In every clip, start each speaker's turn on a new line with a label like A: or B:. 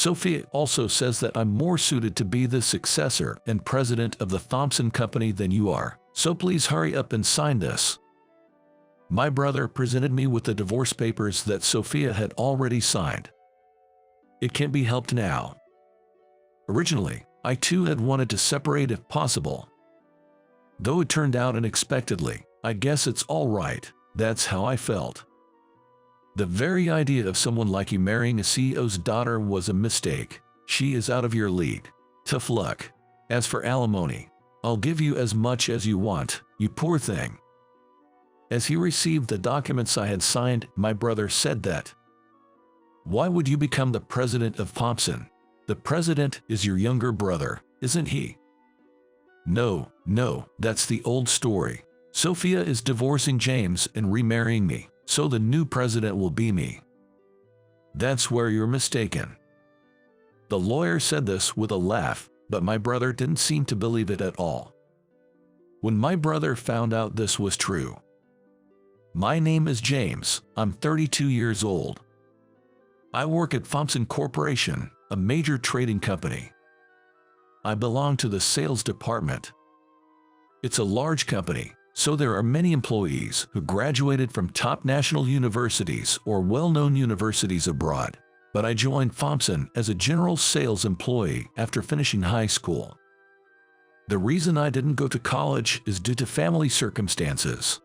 A: Sophia also says that I'm more suited to be the successor and president of the Thompson Company than you are, so please hurry up and sign this. My brother presented me with the divorce papers that Sophia had already signed. It can't be helped now. Originally, I too had wanted to separate if possible. Though it turned out unexpectedly, I guess it's all right. That's how I felt. The very idea of someone like you marrying a CEO's daughter was a mistake. She is out of your league. Tough luck. As for alimony, I'll give you as much as you want, you poor thing. As he received the documents I had signed, my brother said that, "Why would you become the president of Thompson? The president is your younger brother, isn't he?" No, that's the old story. Sophia is divorcing James and remarrying me, so the new president will be me. That's where you're mistaken. The lawyer said this with a laugh, but my brother didn't seem to believe it at all. When my brother found out this was true, "My name is James, I'm 32 years old. I work at Thompson Corporation, a major trading company. I belong to the sales department. It's a large company, so there are many employees who graduated from top national universities or well-known universities abroad, but I joined Thompson as a general sales employee after finishing high school. The reason I didn't go to college is due to family circumstances.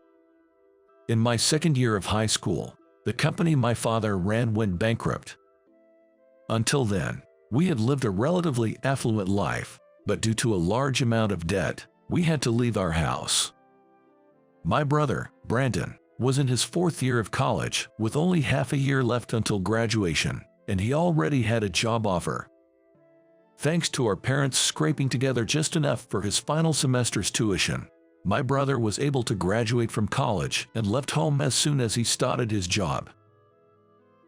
A: In my second year of high school, the company my father ran went bankrupt. Until then, we had lived a relatively affluent life, but due to a large amount of debt, we had to leave our house. My brother, Brandon, was in his fourth year of college with only half a year left until graduation, and he already had a job offer. Thanks to our parents scraping together just enough for his final semester's tuition, my brother was able to graduate from college and left home as soon as he started his job.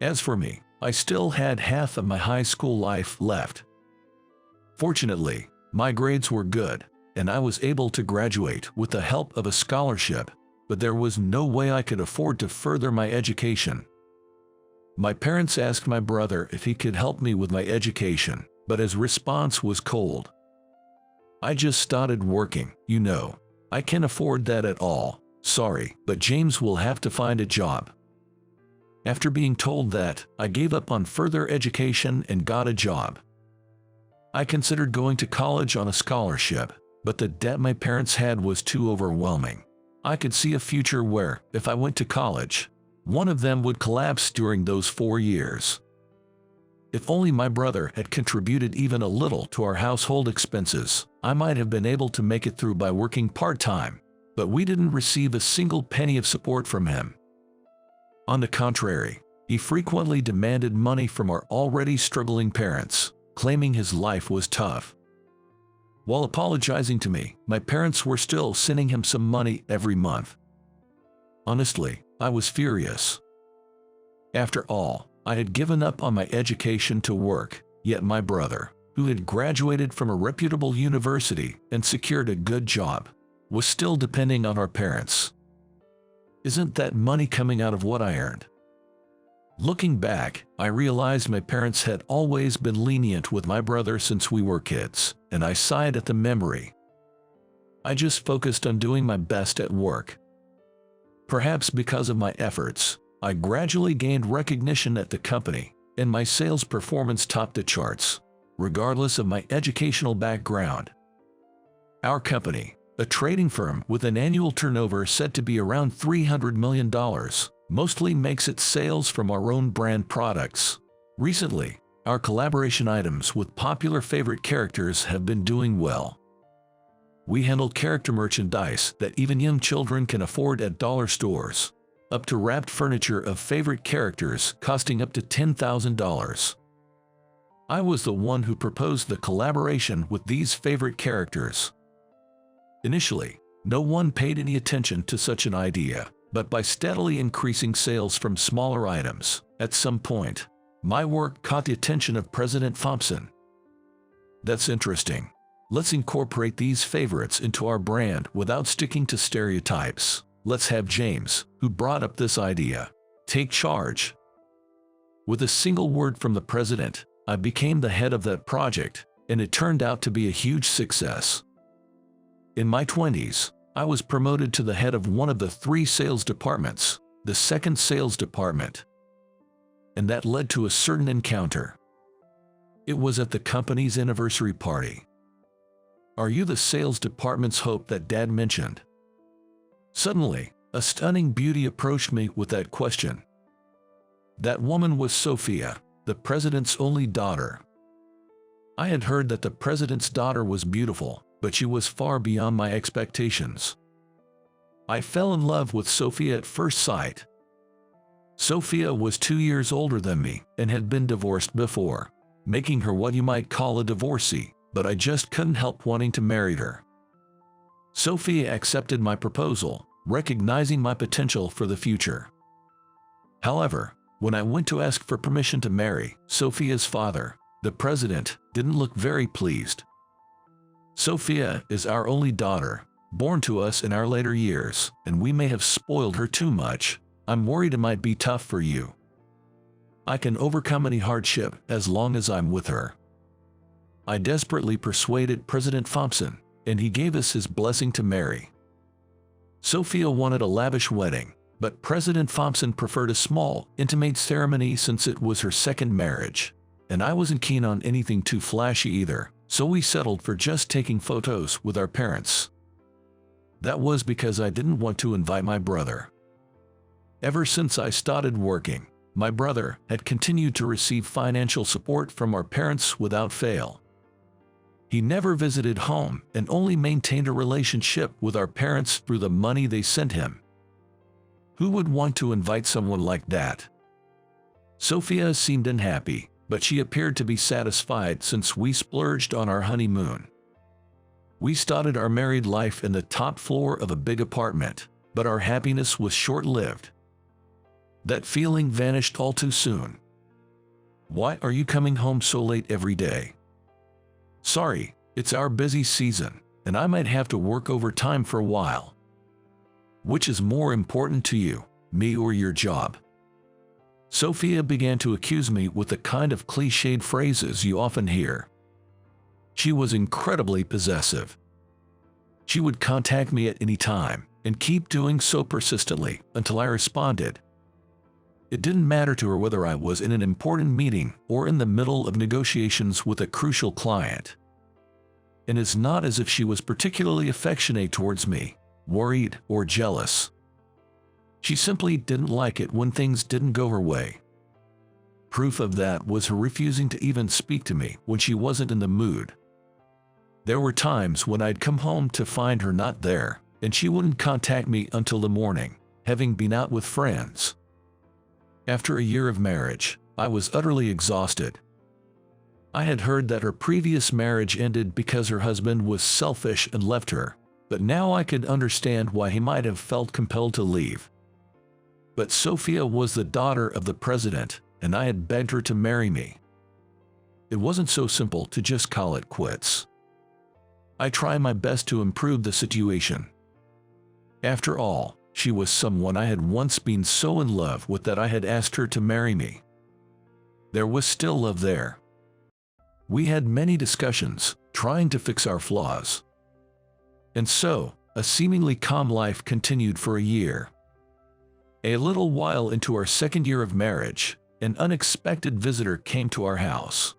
A: As for me, I still had half of my high school life left. Fortunately, my grades were good, and I was able to graduate with the help of a scholarship, but there was no way I could afford to further my education. My parents asked my brother if he could help me with my education, but his response was cold. "I just started working, you know. I can't afford that at all. Sorry, but James will have to find a job." After being told that, I gave up on further education and got a job. I considered going to college on a scholarship, but the debt my parents had was too overwhelming. I could see a future where, if I went to college, one of them would collapse during those 4 years. If only my brother had contributed even a little to our household expenses, I might have been able to make it through by working part-time, but we didn't receive a single penny of support from him. On the contrary, he frequently demanded money from our already struggling parents, claiming his life was tough. While apologizing to me, my parents were still sending him some money every month. Honestly, I was furious. After all, I had given up on my education to work, yet my brother, who had graduated from a reputable university and secured a good job, was still depending on our parents. Isn't that money coming out of what I earned? Looking back, I realized my parents had always been lenient with my brother since we were kids, and I sighed at the memory. I just focused on doing my best at work. Perhaps because of my efforts, I gradually gained recognition at the company, and my sales performance topped the charts, regardless of my educational background. Our company, a trading firm with an annual turnover said to be around $300 million, mostly makes its sales from our own brand products. Recently, our collaboration items with popular favorite characters have been doing well. We handle character merchandise that even young children can afford at dollar stores, up to wrapped furniture of favorite characters costing up to $10,000. I was the one who proposed the collaboration with these favorite characters. Initially, no one paid any attention to such an idea, but by steadily increasing sales from smaller items, at some point, my work caught the attention of President Thompson. "That's interesting. Let's incorporate these favorites into our brand without sticking to stereotypes. Let's have James, who brought up this idea, take charge." With a single word from the president, I became the head of that project, and it turned out to be a huge success. In my 20s, I was promoted to the head of one of the 3 sales departments, the second sales department. And that led to a certain encounter. It was at the company's anniversary party. "Are you the sales department's hope that Dad mentioned?" Suddenly, a stunning beauty approached me with that question. That woman was Sophia, the president's only daughter. I had heard that the president's daughter was beautiful, but she was far beyond my expectations. I fell in love with Sophia at first sight. Sophia was 2 years older than me and had been divorced before, making her what you might call a divorcee, but I just couldn't help wanting to marry her. Sophia accepted my proposal, recognizing my potential for the future. However, when I went to ask for permission to marry, Sophia's father, the president, didn't look very pleased. "Sophia is our only daughter, born to us in our later years, and we may have spoiled her too much. I'm worried it might be tough for you. I can overcome any hardship as long as I'm with her." I desperately persuaded President Thompson, and he gave us his blessing to marry. Sophia wanted a lavish wedding, but President Thompson preferred a small, intimate ceremony since it was her second marriage, and I wasn't keen on anything too flashy either, so we settled for just taking photos with our parents. That was because I didn't want to invite my brother. Ever since I started working, my brother had continued to receive financial support from our parents without fail. He never visited home and only maintained a relationship with our parents through the money they sent him. Who would want to invite someone like that? Sophia seemed unhappy, but she appeared to be satisfied since we splurged on our honeymoon. We started our married life in the top floor of a big apartment, but our happiness was short-lived. That feeling vanished all too soon. "Why are you coming home so late every day?" "Sorry, it's our busy season, and I might have to work overtime for a while." "Which is more important to you, me or your job?" Sophia began to accuse me with the kind of cliched phrases you often hear. She was incredibly possessive. She would contact me at any time, and keep doing so persistently until I responded. It didn't matter to her whether I was in an important meeting or in the middle of negotiations with a crucial client. And it's not as if she was particularly affectionate towards me, worried, or jealous. She simply didn't like it when things didn't go her way. Proof of that was her refusing to even speak to me when she wasn't in the mood. There were times when I'd come home to find her not there, and she wouldn't contact me until the morning, having been out with friends. After a year of marriage, I was utterly exhausted. I had heard that her previous marriage ended because her husband was selfish and left her, but now I could understand why he might have felt compelled to leave. But Sophia was the daughter of the president, and I had begged her to marry me. It wasn't so simple to just call it quits. I tried my best to improve the situation. After all, she was someone I had once been so in love with that I had asked her to marry me. There was still love there. We had many discussions, trying to fix our flaws. And so, a seemingly calm life continued for a year. A little while into our second year of marriage, an unexpected visitor came to our house.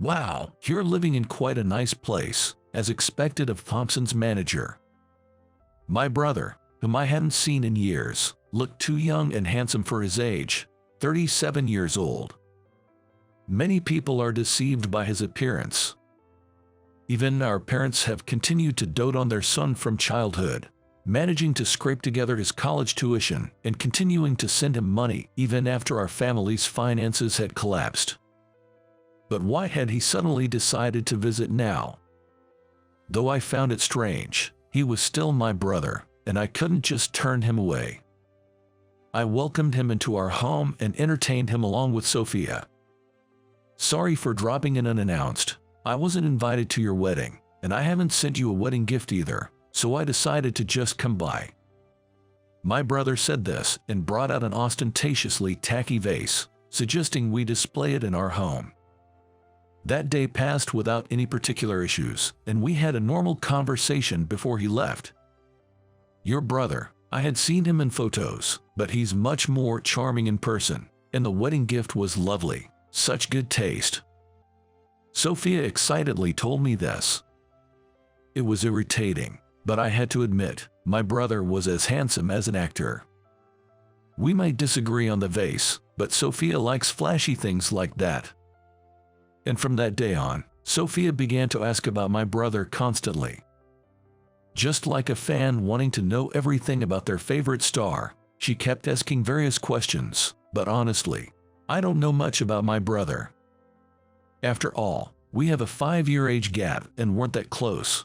A: "Wow, you're living in quite a nice place," as expected of Thompson's manager. My brother, whom I hadn't seen in years, looked too young and handsome for his age, 37 years old. Many people are deceived by his appearance. Even our parents have continued to dote on their son from childhood, managing to scrape together his college tuition and continuing to send him money even after our family's finances had collapsed. But why had he suddenly decided to visit now? Though I found it strange, he was still my brother, and I couldn't just turn him away. I welcomed him into our home and entertained him along with Sophia. "Sorry for dropping in unannounced. I wasn't invited to your wedding, and I haven't sent you a wedding gift either, so I decided to just come by." My brother said this and brought out an ostentatiously tacky vase, suggesting we display it in our home, That day passed without any particular issues, and we had a normal conversation before he left. Your brother, I had seen him in photos, but he's much more charming in person, and the wedding gift was lovely. Such good taste. Sophia excitedly told me this. It was irritating, but I had to admit, my brother was as handsome as an actor. We might disagree on the vase, but Sophia likes flashy things like that. And from that day on, Sophia began to ask about my brother constantly. Just like a fan wanting to know everything about their favorite star, she kept asking various questions, but honestly, I don't know much about my brother. After all, we have a 5-year age gap and weren't that close.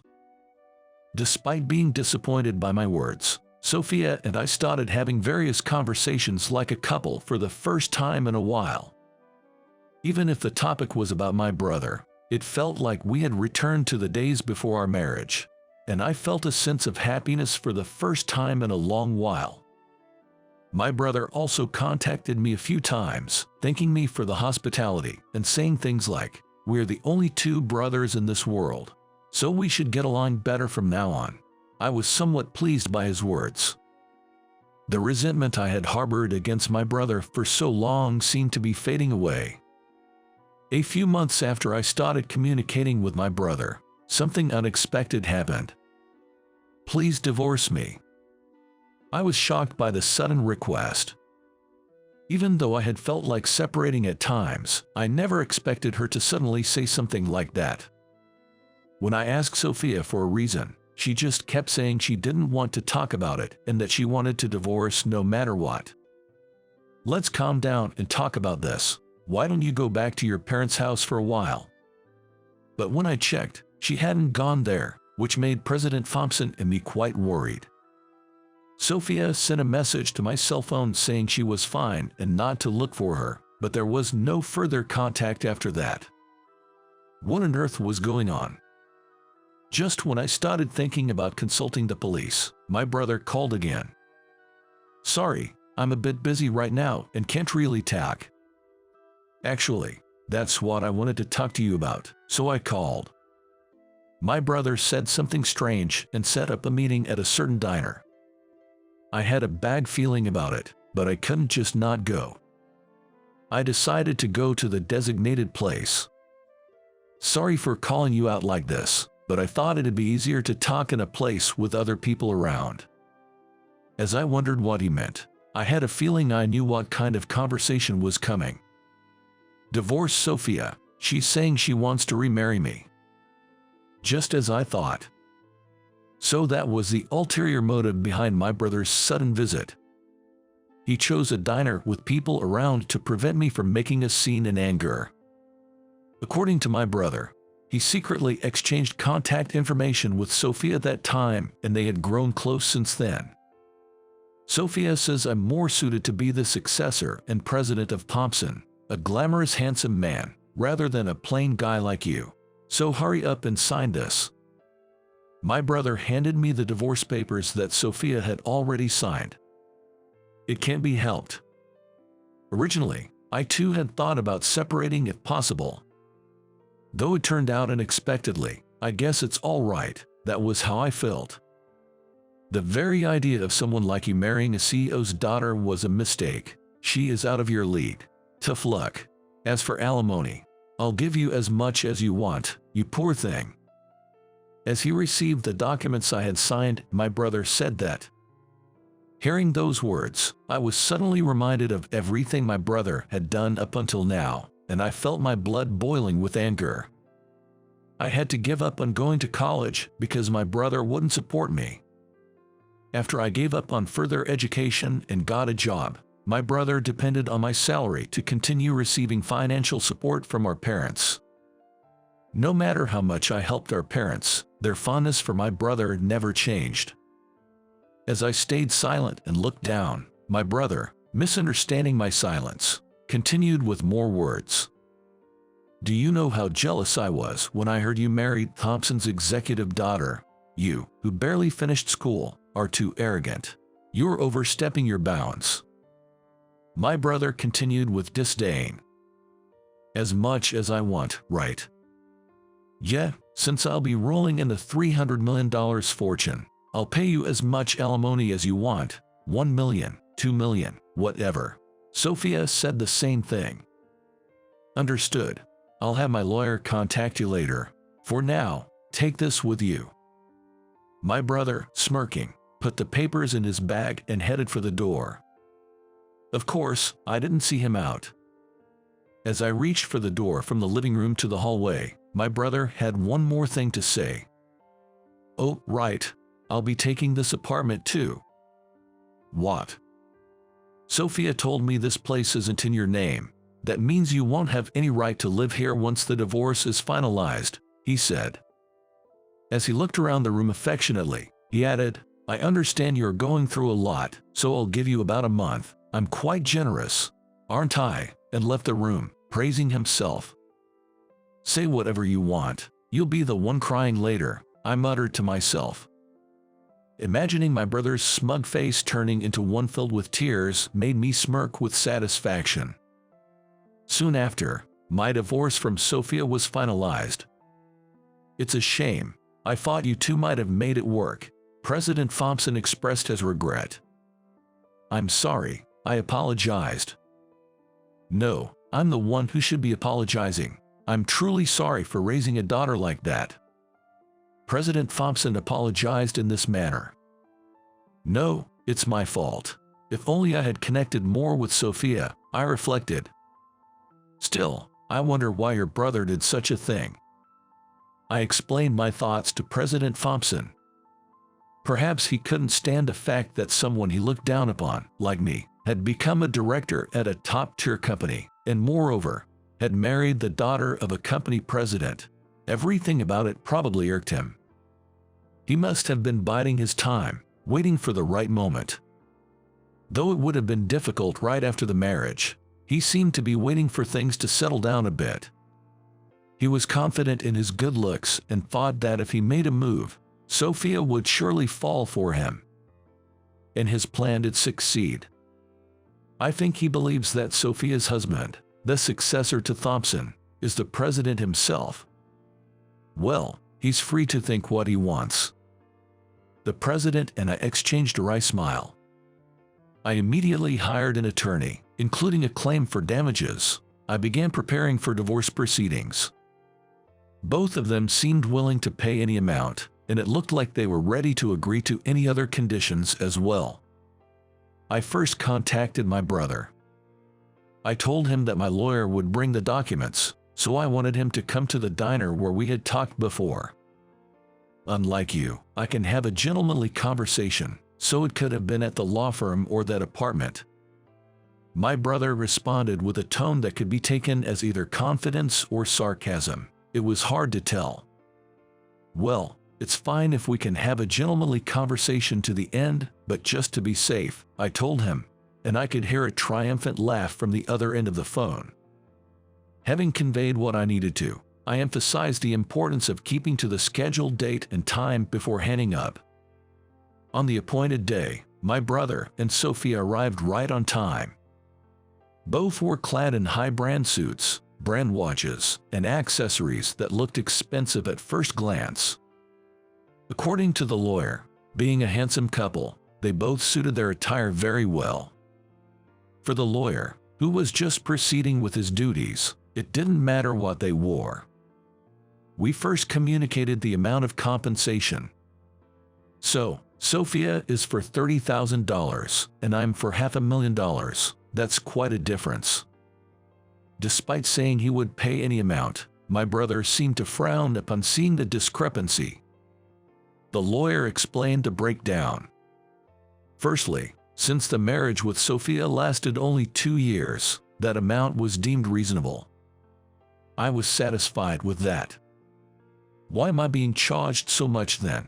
A: Despite being disappointed by my words, Sophia and I started having various conversations like a couple for the first time in a while. Even if the topic was about my brother, it felt like we had returned to the days before our marriage, and I felt a sense of happiness for the first time in a long while. My brother also contacted me a few times, thanking me for the hospitality and saying things like, "We're the only 2 brothers in this world, so we should get along better from now on." I was somewhat pleased by his words. The resentment I had harbored against my brother for so long seemed to be fading away. A few months after I started communicating with my brother, something unexpected happened. "Please divorce me." I was shocked by the sudden request. Even though I had felt like separating at times, I never expected her to suddenly say something like that. When I asked Sophia for a reason, she just kept saying she didn't want to talk about it and that she wanted to divorce no matter what. "Let's calm down and talk about this. Why don't you go back to your parents' house for a while?" But when I checked, she hadn't gone there, which made President Thompson and me quite worried. Sophia sent a message to my cell phone saying she was fine and not to look for her, but there was no further contact after that. What on earth was going on? Just when I started thinking about consulting the police, my brother called again. "Sorry, I'm a bit busy right now and can't really talk." "Actually, that's what I wanted to talk to you about, so I called." My brother said something strange and set up a meeting at a certain diner. I had a bad feeling about it, but I couldn't just not go. I decided to go to the designated place. "Sorry for calling you out like this, but I thought it'd be easier to talk in a place with other people around." As I wondered what he meant, I had a feeling I knew what kind of conversation was coming. "Divorce Sophia, she's saying she wants to remarry me." Just as I thought. So that was the ulterior motive behind my brother's sudden visit. He chose a diner with people around to prevent me from making a scene in anger. According to my brother, he secretly exchanged contact information with Sophia that time, and they had grown close since then. Sophia says I'm more suited to be the successor and president of Thompson, a glamorous handsome man, rather than a plain guy like you. So hurry up and sign this. My brother handed me the divorce papers that Sophia had already signed. It can't be helped. Originally, I too had thought about separating if possible. Though it turned out unexpectedly, I guess it's all right. That was how I felt. The very idea of someone like you marrying a CEO's daughter was a mistake. She is out of your league. Tough luck. As for alimony, I'll give you as much as you want, you poor thing. As he received the documents I had signed, my brother said that. Hearing those words, I was suddenly reminded of everything my brother had done up until now, and I felt my blood boiling with anger. I had to give up on going to college because my brother wouldn't support me. After I gave up on further education and got a job, my brother depended on my salary to continue receiving financial support from our parents. No matter how much I helped our parents, their fondness for my brother never changed. As I stayed silent and looked down, my brother, misunderstanding my silence, continued with more words. "Do you know how jealous I was when I heard you married Thompson's executive daughter? You, who barely finished school, are too arrogant. You're overstepping your bounds." My brother continued with disdain. As much as I want, right? Yeah, since I'll be rolling in the $300 million fortune, I'll pay you as much alimony as you want, 1 million, 2 million, whatever. Sophia said the same thing. Understood. I'll have my lawyer contact you later. For now, take this with you. My brother, smirking, put the papers in his bag and headed for the door. Of course, I didn't see him out. As I reached for the door from the living room to the hallway, my brother had one more thing to say. Oh, right. I'll be taking this apartment too. What? Sophia told me this place isn't in your name. That means you won't have any right to live here once the divorce is finalized, he said. As he looked around the room affectionately, he added, I understand you're going through a lot, so I'll give you about a month. I'm quite generous, aren't I? And left the room, praising himself. Say whatever you want. You'll be the one crying later, I muttered to myself. Imagining my brother's smug face turning into one filled with tears made me smirk with satisfaction. Soon after, my divorce from Sophia was finalized. It's a shame. I thought you two might have made it work. President Thompson expressed his regret. I'm sorry, I apologized. No, I'm the one who should be apologizing. I'm truly sorry for raising a daughter like that. President Thompson apologized in this manner. No, it's my fault. If only I had connected more with Sophia, I reflected. Still, I wonder why your brother did such a thing. I explained my thoughts to President Thompson. Perhaps he couldn't stand the fact that someone he looked down upon, like me, had become a director at a top-tier company, and moreover, had married the daughter of a company president. Everything about it probably irked him. He must have been biding his time, waiting for the right moment. Though it would have been difficult right after the marriage, he seemed to be waiting for things to settle down a bit. He was confident in his good looks and thought that if he made a move, Sophia would surely fall for him. And his plan did succeed. I think he believes that Sophia's husband, the successor to Thompson, is the president himself. Well, he's free to think what he wants. The president and I exchanged a wry smile. I immediately hired an attorney, including a claim for damages. I began preparing for divorce proceedings. Both of them seemed willing to pay any amount, and it looked like they were ready to agree to any other conditions as well. I first contacted my brother. I told him that my lawyer would bring the documents, so I wanted him to come to the diner where we had talked before. Unlike you, I can have a gentlemanly conversation, so it could have been at the law firm or that apartment. My brother responded with a tone that could be taken as either confidence or sarcasm. It was hard to tell. Well, it's fine if we can have a gentlemanly conversation to the end, but just to be safe, I told him, and I could hear a triumphant laugh from the other end of the phone. Having conveyed what I needed to, I emphasized the importance of keeping to the scheduled date and time before hanging up. On the appointed day, my brother and Sophia arrived right on time. Both were clad in high-brand suits, brand watches, and accessories that looked expensive at first glance. According to the lawyer, being a handsome couple, they both suited their attire very well. For the lawyer, who was just proceeding with his duties, it didn't matter what they wore. We first communicated the amount of compensation. So, Sophia is for $30,000, and I'm for $500,000. That's quite a difference. Despite saying he would pay any amount, my brother seemed to frown upon seeing the discrepancy. The lawyer explained the breakdown. Firstly, since the marriage with Sophia lasted only 2 years, that amount was deemed reasonable. I was satisfied with that. Why am I being charged so much then?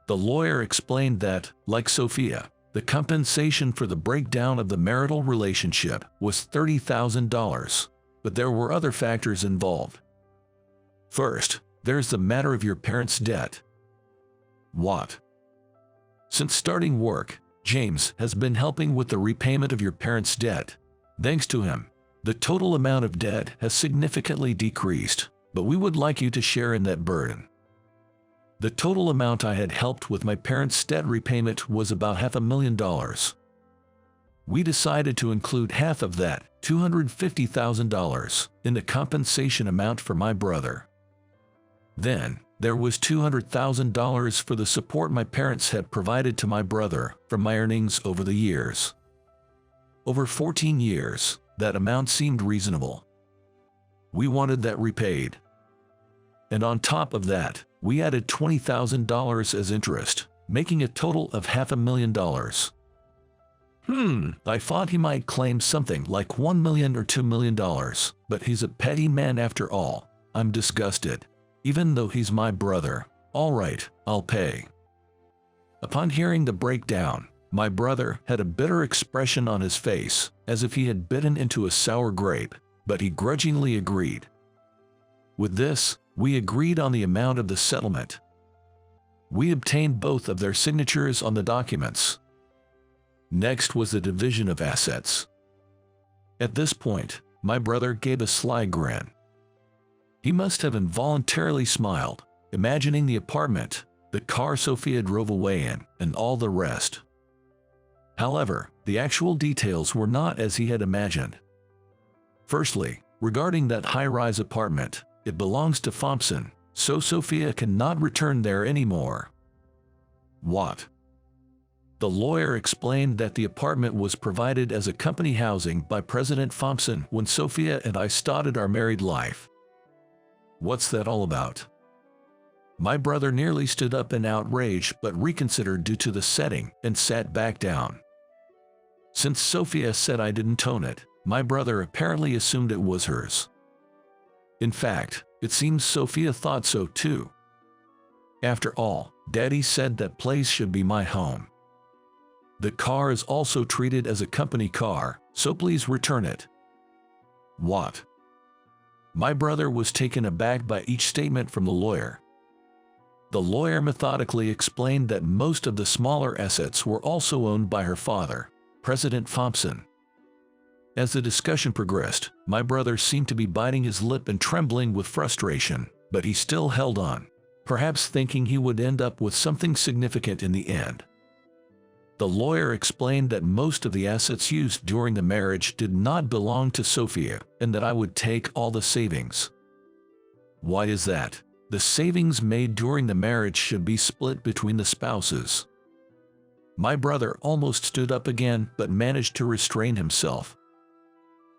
A: The lawyer explained that, like Sophia, the compensation for the breakdown of the marital relationship was $30,000, but there were other factors involved. First, there's the matter of your parents' debt. What? Since starting work, James has been helping with the repayment of your parents' debt. Thanks to him, The total amount of debt has significantly decreased, but we would like you to share in that burden. The total amount I had helped with my parents' debt repayment was about $500,000. We decided to include half of that, $250,000, in the compensation amount for my brother. Then, there was $200,000 for the support my parents had provided to my brother from my earnings over the years. Over 14 years, that amount seemed reasonable. We wanted that repaid. And on top of that, we added $20,000 as interest, making a total of $500,000. I thought he might claim something like $1 million or $2 million, but he's a petty man after all. I'm disgusted. Even though he's my brother. All right, I'll pay. Upon hearing the breakdown, my brother had a bitter expression on his face, as if he had bitten into a sour grape, but he grudgingly agreed. With this, we agreed on the amount of the settlement. We obtained both of their signatures on the documents. Next was the division of assets. At this point, my brother gave a sly grin. He must have involuntarily smiled, imagining the apartment, the car Sophia drove away in, and all the rest. However, the actual details were not as he had imagined. Firstly, regarding that high-rise apartment, it belongs to Thompson, so Sophia cannot return there anymore. What? The lawyer explained that the apartment was provided as a company housing by President Thompson when Sophia and I started our married life. What's that all about? My brother nearly stood up in outrage but reconsidered due to the setting and sat back down. Since Sophia said I didn't own it, my brother apparently assumed it was hers. In fact, it seems Sophia thought so too. After all, Daddy said that place should be my home. The car is also treated as a company car, so please return it. What? My brother was taken aback by each statement from the lawyer. The lawyer methodically explained that most of the smaller assets were also owned by her father, President Thompson. As the discussion progressed, my brother seemed to be biting his lip and trembling with frustration, but he still held on, perhaps thinking he would end up with something significant in the end. The lawyer explained that most of the assets used during the marriage did not belong to Sophia and that I would take all the savings. Why is that? The savings made during the marriage should be split between the spouses. My brother almost stood up again but managed to restrain himself.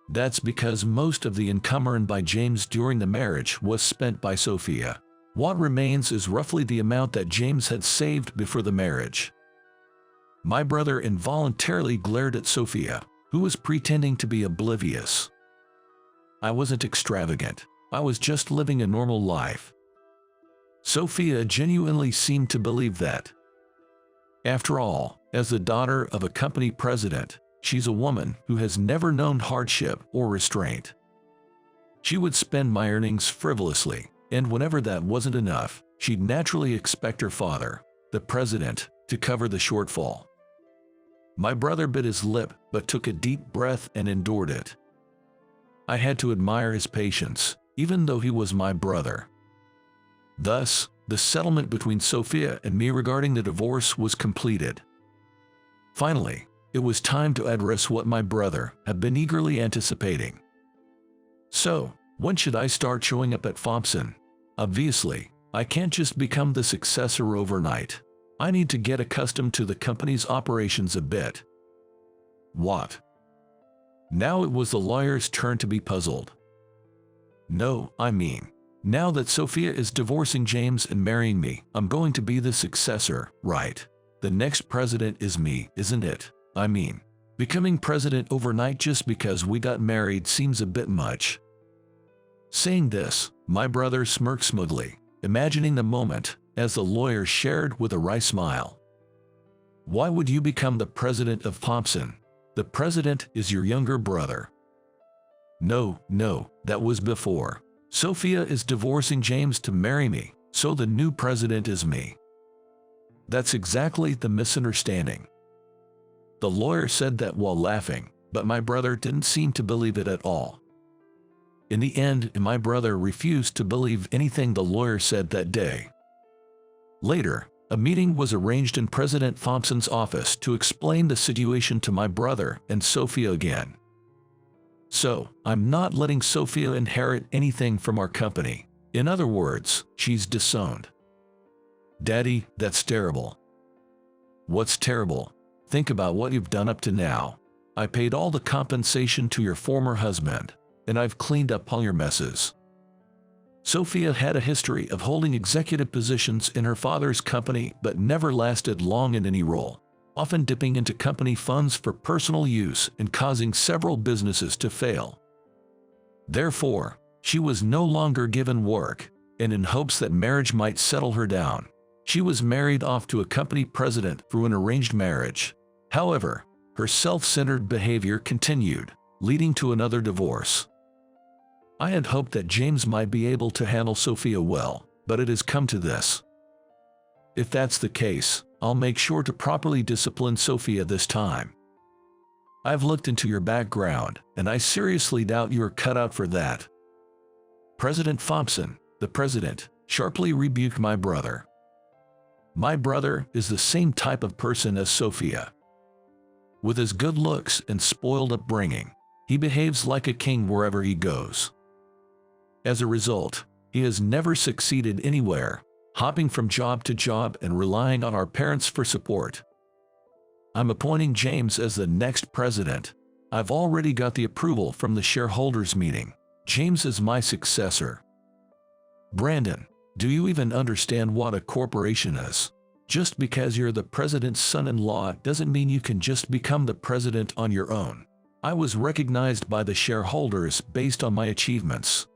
A: That's because most of the income earned by James during the marriage was spent by Sophia. What remains is roughly the amount that James had saved before the marriage. My brother involuntarily glared at Sophia, who was pretending to be oblivious. I wasn't extravagant. I was just living a normal life. Sophia genuinely seemed to believe that. After all, as the daughter of a company president, she's a woman who has never known hardship or restraint. She would spend my earnings frivolously, and whenever that wasn't enough, she'd naturally expect her father, the president, to cover the shortfall. My brother bit his lip but took a deep breath and endured it. I had to admire his patience, even though he was my brother. Thus, the settlement between Sophia and me regarding the divorce was completed. Finally, it was time to address what my brother had been eagerly anticipating. So, when should I start showing up at Thompson? Obviously, I can't just become the successor overnight. I need to get accustomed to the company's operations a bit. What? Now it was the lawyer's turn to be puzzled. No, I mean, now that Sophia is divorcing James and marrying me, I'm going to be the successor, right? The next president is me, isn't it? I mean, becoming president overnight just because we got married seems a bit much. Saying this, my brother smirked smugly, imagining the moment, as the lawyer shared with a wry smile. Why would you become the president of Thompson? The president is your younger brother. No, that was before. Sophia is divorcing James to marry me, so the new president is me. That's exactly the misunderstanding. The lawyer said that while laughing, but my brother didn't seem to believe it at all. In the end, my brother refused to believe anything the lawyer said that day. Later, a meeting was arranged in President Thompson's office to explain the situation to my brother and Sophia again. So, I'm not letting Sophia inherit anything from our company. In other words, she's disowned. Daddy, that's terrible. What's terrible? Think about what you've done up to now. I paid all the compensation to your former husband, and I've cleaned up all your messes. Sophia had a history of holding executive positions in her father's company but never lasted long in any role, often dipping into company funds for personal use and causing several businesses to fail. Therefore, she was no longer given work, and in hopes that marriage might settle her down, she was married off to a company president through an arranged marriage. However, her self-centered behavior continued, leading to another divorce. I had hoped that James might be able to handle Sophia well, but it has come to this. If that's the case, I'll make sure to properly discipline Sophia this time. I've looked into your background, and I seriously doubt you're cut out for that. President Thompson, the president, sharply rebuked my brother. My brother is the same type of person as Sophia. With his good looks and spoiled upbringing, he behaves like a king wherever he goes. As a result, he has never succeeded anywhere, hopping from job to job and relying on our parents for support. I'm appointing James as the next president. I've already got the approval from the shareholders meeting. James is my successor. Brandon, do you even understand what a corporation is? Just because you're the president's son-in-law doesn't mean you can just become the president on your own. I was recognized by the shareholders based on my achievements.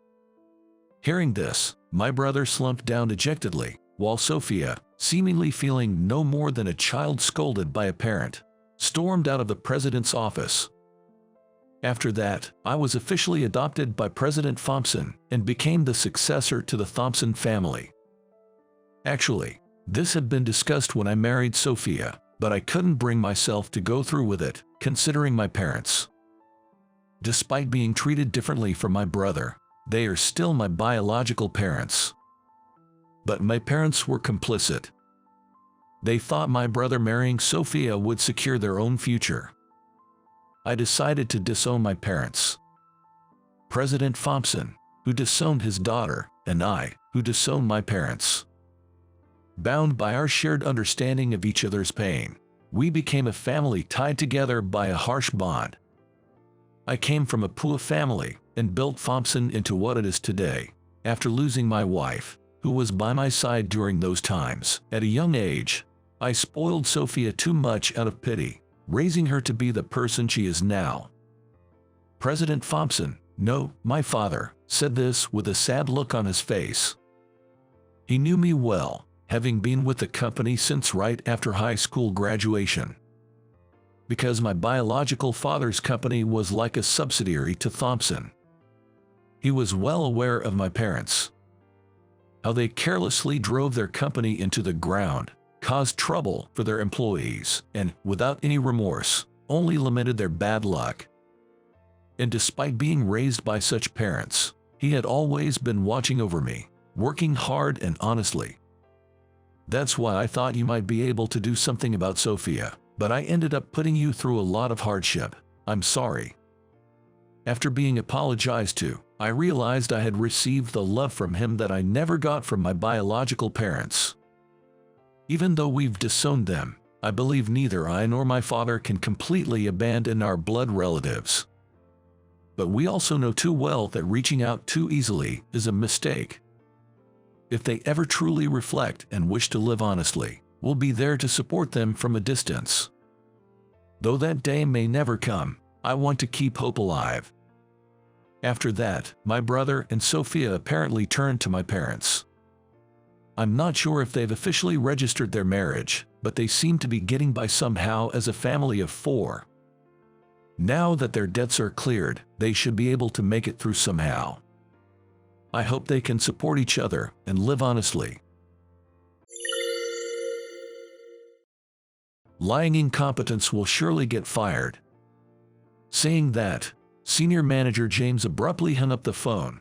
A: Hearing this, my brother slumped down dejectedly, while Sophia, seemingly feeling no more than a child scolded by a parent, stormed out of the president's office. After that, I was officially adopted by President Thompson and became the successor to the Thompson family. Actually, this had been discussed when I married Sophia, but I couldn't bring myself to go through with it, considering my parents. Despite being treated differently from my brother, they are still my biological parents. But my parents were complicit. They thought my brother marrying Sophia would secure their own future. I decided to disown my parents. President Thompson, who disowned his daughter, and I, who disowned my parents. Bound by our shared understanding of each other's pain, we became a family tied together by a harsh bond. I came from a poor family and built Thompson into what it is today, after losing my wife, who was by my side during those times. At a young age, I spoiled Sophia too much out of pity, raising her to be the person she is now. President Thompson, no, my father, said this with a sad look on his face. He knew me well, having been with the company since right after high school graduation. Because my biological father's company was like a subsidiary to Thompson. He was well aware of my parents. How they carelessly drove their company into the ground, caused trouble for their employees, and, without any remorse, only lamented their bad luck. And despite being raised by such parents, he had always been watching over me, working hard and honestly. That's why I thought you might be able to do something about Sophia, but I ended up putting you through a lot of hardship. I'm sorry. After being apologized to, I realized I had received the love from him that I never got from my biological parents. Even though we've disowned them, I believe neither I nor my father can completely abandon our blood relatives. But we also know too well that reaching out too easily is a mistake. If they ever truly reflect and wish to live honestly, we'll be there to support them from a distance. Though that day may never come, I want to keep hope alive. After that, my brother and Sophia apparently turned to my parents. I'm not sure if they've officially registered their marriage, but they seem to be getting by somehow as a family of 4. Now that their debts are cleared, they should be able to make it through somehow. I hope they can support each other and live honestly. Lying incompetence will surely get fired. Saying that, Senior Manager James abruptly hung up the phone.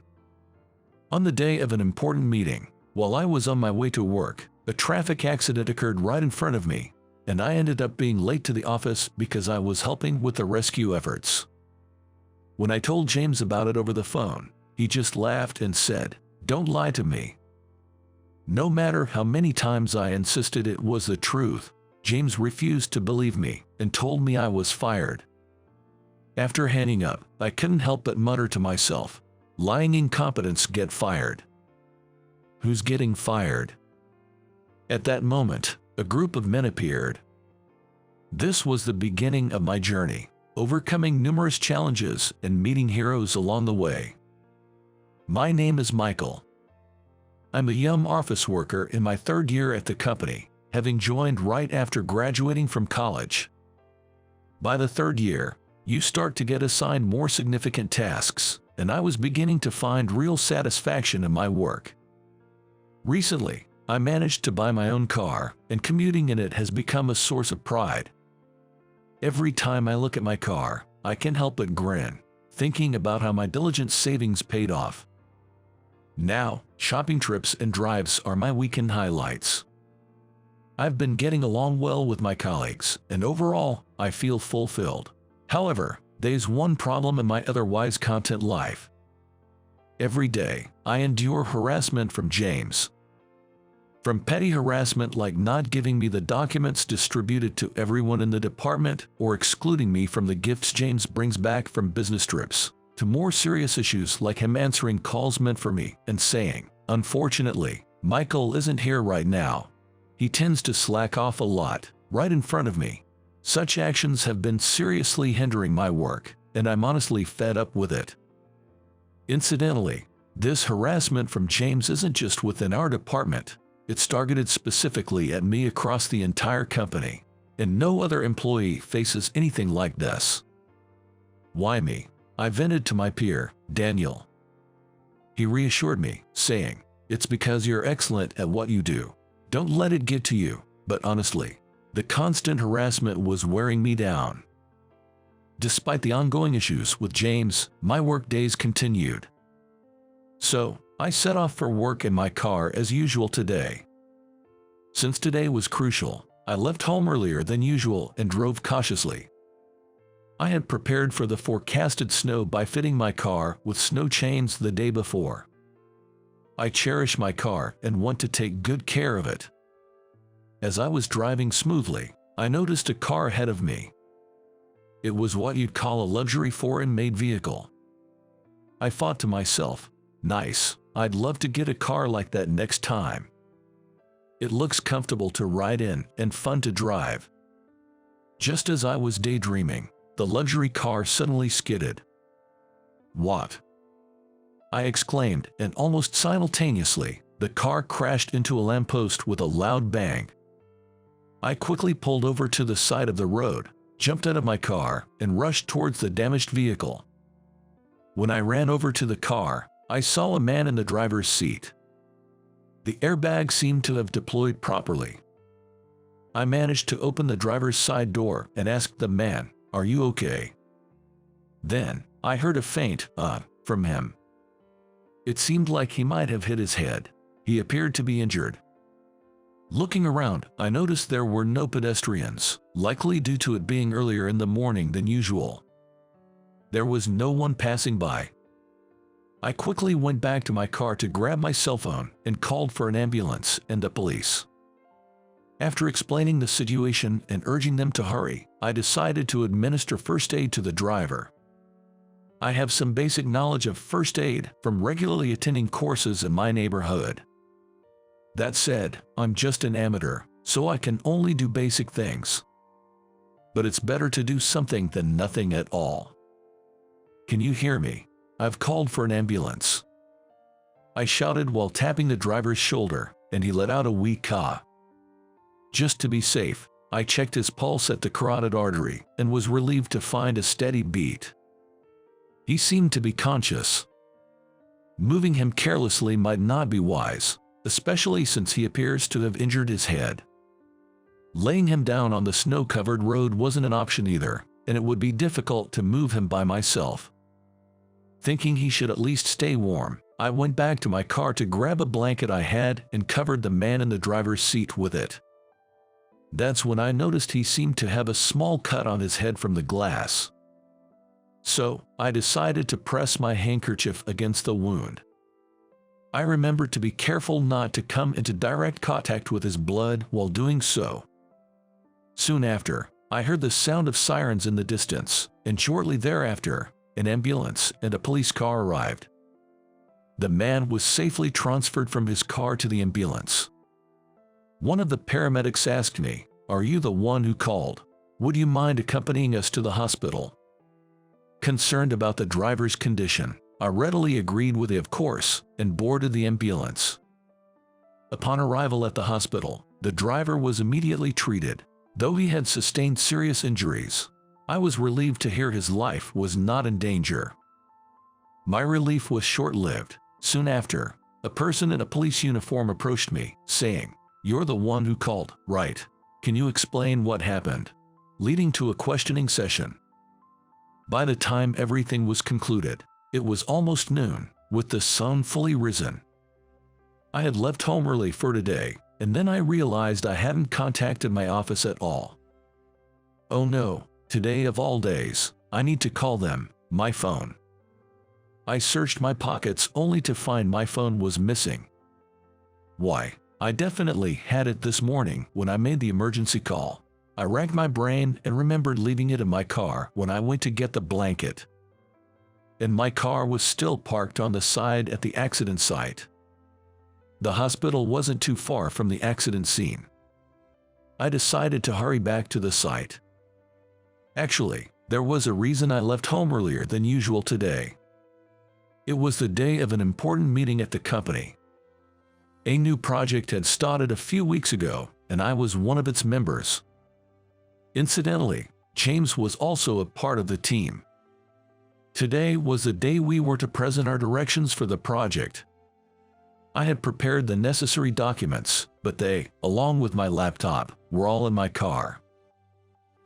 A: On the day of an important meeting, while I was on my way to work, a traffic accident occurred right in front of me, and I ended up being late to the office because I was helping with the rescue efforts. When I told James about it over the phone, he just laughed and said, "Don't lie to me." No matter how many times I insisted it was the truth, James refused to believe me and told me I was fired. After hanging up, I couldn't help but mutter to myself, "Lying incompetents get fired." Who's getting fired? At that moment, a group of men appeared. This was the beginning of my journey, overcoming numerous challenges and meeting heroes along the way. My name is Michael. I'm a young office worker in my third year at the company, having joined right after graduating from college. By the third year, you start to get assigned more significant tasks, and I was beginning to find real satisfaction in my work. Recently, I managed to buy my own car, and commuting in it has become a source of pride. Every time I look at my car, I can't help but grin, thinking about how my diligent savings paid off. Now, shopping trips and drives are my weekend highlights. I've been getting along well with my colleagues, and overall, I feel fulfilled. However, there's one problem in my otherwise content life. Every day, I endure harassment from James. From petty harassment like not giving me the documents distributed to everyone in the department or excluding me from the gifts James brings back from business trips, to more serious issues like him answering calls meant for me and saying, "Unfortunately, Michael isn't here right now." He tends to slack off a lot, right in front of me. Such actions have been seriously hindering my work, and I'm honestly fed up with it. Incidentally, this harassment from James isn't just within our department. It's targeted specifically at me across the entire company, and no other employee faces anything like this. Why me? I vented to my peer, Daniel. He reassured me, saying, "It's because you're excellent at what you do. Don't let it get to you." But honestly, the constant harassment was wearing me down. Despite the ongoing issues with James, my work days continued. So, I set off for work in my car as usual today. Since today was crucial, I left home earlier than usual and drove cautiously. I had prepared for the forecasted snow by fitting my car with snow chains the day before. I cherish my car and want to take good care of it. As I was driving smoothly, I noticed a car ahead of me. It was what you'd call a luxury foreign-made vehicle. I thought to myself, "Nice, I'd love to get a car like that next time. It looks comfortable to ride in and fun to drive." Just as I was daydreaming, the luxury car suddenly skidded. "What?" I exclaimed, and almost simultaneously, the car crashed into a lamppost with a loud bang. I quickly pulled over to the side of the road, jumped out of my car, and rushed towards the damaged vehicle. When I ran over to the car, I saw a man in the driver's seat. The airbag seemed to have deployed properly. I managed to open the driver's side door and asked the man, "Are you okay?" Then, I heard a faint, from him. It seemed like he might have hit his head. He appeared to be injured. Looking around, I noticed there were no pedestrians, likely due to it being earlier in the morning than usual. There was no one passing by. I quickly went back to my car to grab my cell phone and called for an ambulance and the police. After explaining the situation and urging them to hurry, I decided to administer first aid to the driver. I have some basic knowledge of first aid from regularly attending courses in my neighborhood. That said, I'm just an amateur, so I can only do basic things. But it's better to do something than nothing at all. "Can you hear me? I've called for an ambulance." I shouted while tapping the driver's shoulder, and he let out a weak caw. Just to be safe, I checked his pulse at the carotid artery and was relieved to find a steady beat. He seemed to be conscious. Moving him carelessly might not be wise, especially since he appears to have injured his head. Laying him down on the snow-covered road wasn't an option either, and it would be difficult to move him by myself. Thinking he should at least stay warm, I went back to my car to grab a blanket I had and covered the man in the driver's seat with it. That's when I noticed he seemed to have a small cut on his head from the glass. So, I decided to press my handkerchief against the wound. I remembered to be careful not to come into direct contact with his blood while doing so. Soon after, I heard the sound of sirens in the distance, and shortly thereafter, an ambulance and a police car arrived. The man was safely transferred from his car to the ambulance. One of the paramedics asked me, "Are you the one who called? Would you mind accompanying us to the hospital?" Concerned about the driver's condition, I readily agreed with it, of course, and boarded the ambulance. Upon arrival at the hospital, the driver was immediately treated. Though he had sustained serious injuries, I was relieved to hear his life was not in danger. My relief was short-lived. Soon after, a person in a police uniform approached me, saying, "You're the one who called, right? Can you explain what happened?" Leading to a questioning session. By the time everything was concluded, it was almost noon, with the sun fully risen. I had left home early for today, and then I realized I hadn't contacted my office at all. Oh no, today of all days, I need to call them, my phone. I searched my pockets only to find my phone was missing. Why, I definitely had it this morning when I made the emergency call. I racked my brain and remembered leaving it in my car when I went to get the blanket. And my car was still parked on the side at the accident site. The hospital wasn't too far from the accident scene. I decided to hurry back to the site. Actually, there was a reason I left home earlier than usual today. It was the day of an important meeting at the company. A new project had started a few weeks ago, and I was one of its members. Incidentally, James was also a part of the team. Today was the day we were to present our directions for the project. I had prepared the necessary documents, but they, along with my laptop, were all in my car.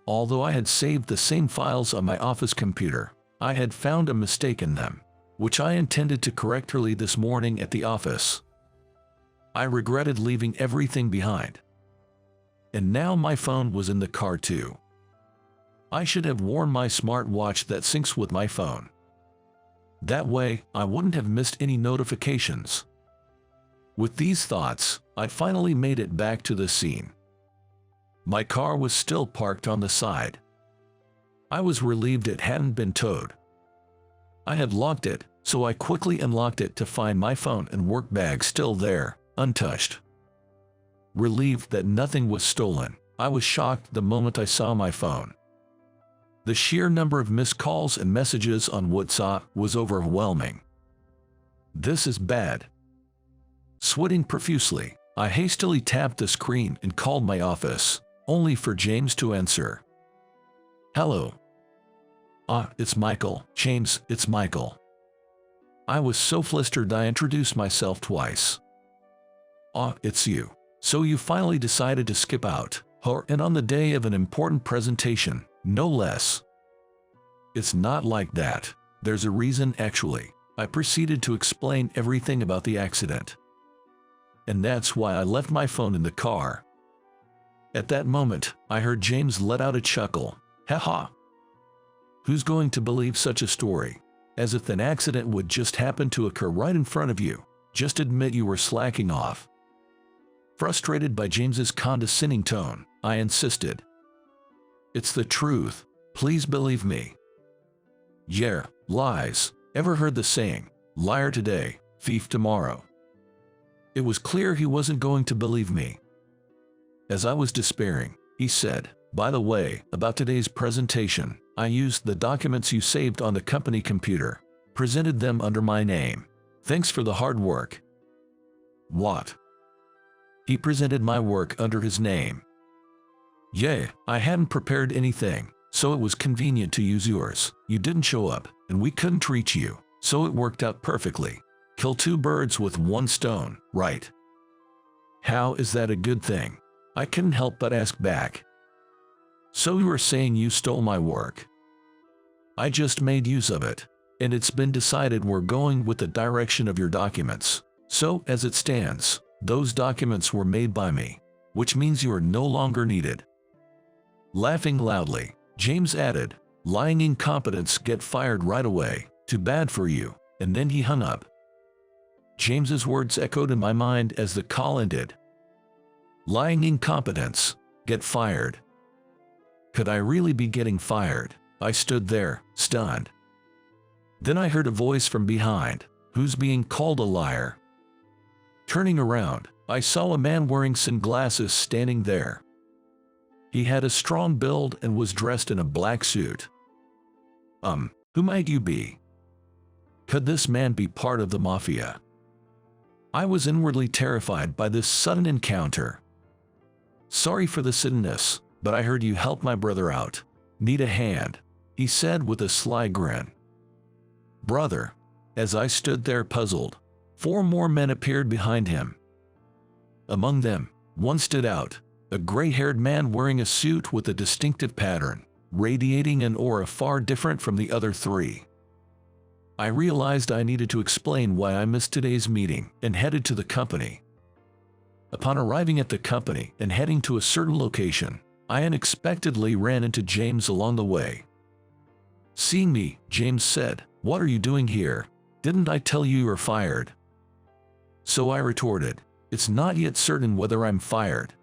A: Although I had saved the same files on my office computer, I had found a mistake in them, which I intended to correct early this morning at the office. I regretted leaving everything behind. And now my phone was in the car too. I should have worn my smartwatch that syncs with my phone. That way, I wouldn't have missed any notifications. With these thoughts, I finally made it back to the scene. My car was still parked on the side. I was relieved it hadn't been towed. I had locked it, so I quickly unlocked it to find my phone and work bag still there, untouched. Relieved that nothing was stolen, I was shocked the moment I saw my phone. The sheer number of missed calls and messages on WhatsApp was overwhelming. This is bad. Sweating profusely, I hastily tapped the screen and called my office, only for James to answer. "Hello." It's Michael." "James, it's Michael." I was so flustered I introduced myself twice. It's you. So you finally decided to skip out, and on the day of an important presentation, no less. It's not like that. There's a reason actually. I proceeded to explain everything about the accident. And that's why I left my phone in the car. At that moment, I heard James let out a chuckle. "Ha. Who's going to believe such a story? As if an accident would just happen to occur right in front of you. Just admit you were slacking off." Frustrated by James's condescending tone, I insisted. "It's the truth. Please believe me." "Yeah, lies. Ever heard the saying, liar today, thief tomorrow?" It was clear he wasn't going to believe me. As I was despairing, he said, "By the way, about today's presentation, I used the documents you saved on the company computer, presented them under my name. Thanks for the hard work." What? He presented my work under his name. "Yeah, I hadn't prepared anything, so it was convenient to use yours. You didn't show up, and we couldn't reach you, so it worked out perfectly. Kill two birds with one stone, right?" "How is that a good thing?" I couldn't help but ask back. So you are saying you stole my work? I just made use of it, and it's been decided we're going with the direction of your documents. So, as it stands, those documents were made by me, which means you are no longer needed." Laughing loudly, James added, "Lying incompetents get fired right away. Too bad for you," and then he hung up. James's words echoed in my mind as the call ended. Lying incompetents get fired. Could I really be getting fired? I stood there, stunned. Then I heard a voice from behind. Who's being called a liar? Turning around, I saw a man wearing sunglasses standing there. He had a strong build and was dressed in a black suit. Who might you be? Could this man be part of the mafia? I was inwardly terrified by this sudden encounter. "Sorry for the suddenness, but I heard you helped my brother out. Need a hand," he said with a sly grin. "Brother?" As I stood there puzzled, 4 more men appeared behind him. Among them, one stood out, a gray-haired man wearing a suit with a distinctive pattern, radiating an aura far different from the other 3. I realized I needed to explain why I missed today's meeting and headed to the company. Upon arriving at the company and heading to a certain location, I unexpectedly ran into James along the way. Seeing me, James said, "What are you doing here? Didn't I tell you you're fired?" So I retorted, "It's not yet certain whether I'm fired."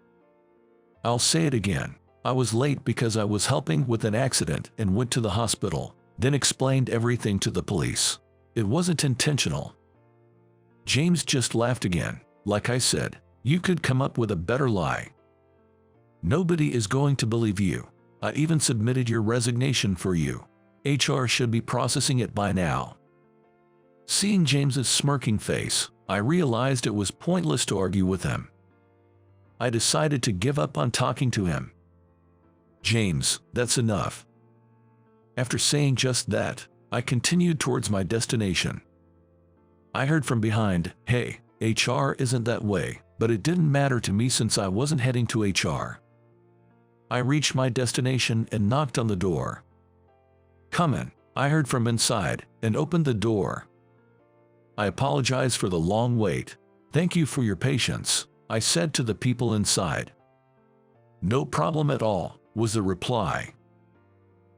A: I'll say it again. I was late because I was helping with an accident and went to the hospital, then explained everything to the police. It wasn't intentional. James just laughed again. Like I said, you could come up with a better lie. Nobody is going to believe you. I even submitted your resignation for you. HR should be processing it by now. Seeing James's smirking face, I realized it was pointless to argue with him. I decided to give up on talking to him. "James, that's enough." After saying just that, I continued towards my destination. I heard from behind, "Hey, HR isn't that way," but it didn't matter to me since I wasn't heading to HR. I reached my destination and knocked on the door. "Come in," I heard from inside, and opened the door. "I apologize for the long wait. Thank you for your patience," I said to the people inside. "No problem at all," was the reply.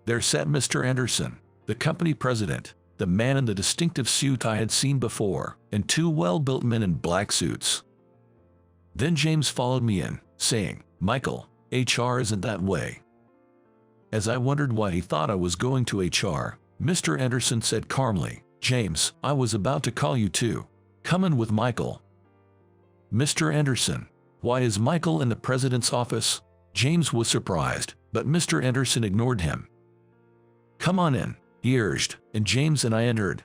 A: There sat Mr. Anderson, the company president, the man in the distinctive suit I had seen before, and 2 well-built men in black suits. Then James followed me in, saying, "Michael, HR isn't that way." As I wondered why he thought I was going to HR, Mr. Anderson said calmly, "James, I was about to call you too. Come in with Michael." "Mr. Anderson, why is Michael in the president's office?" James was surprised, but Mr. Anderson ignored him. "Come on in," he urged, and James and I entered.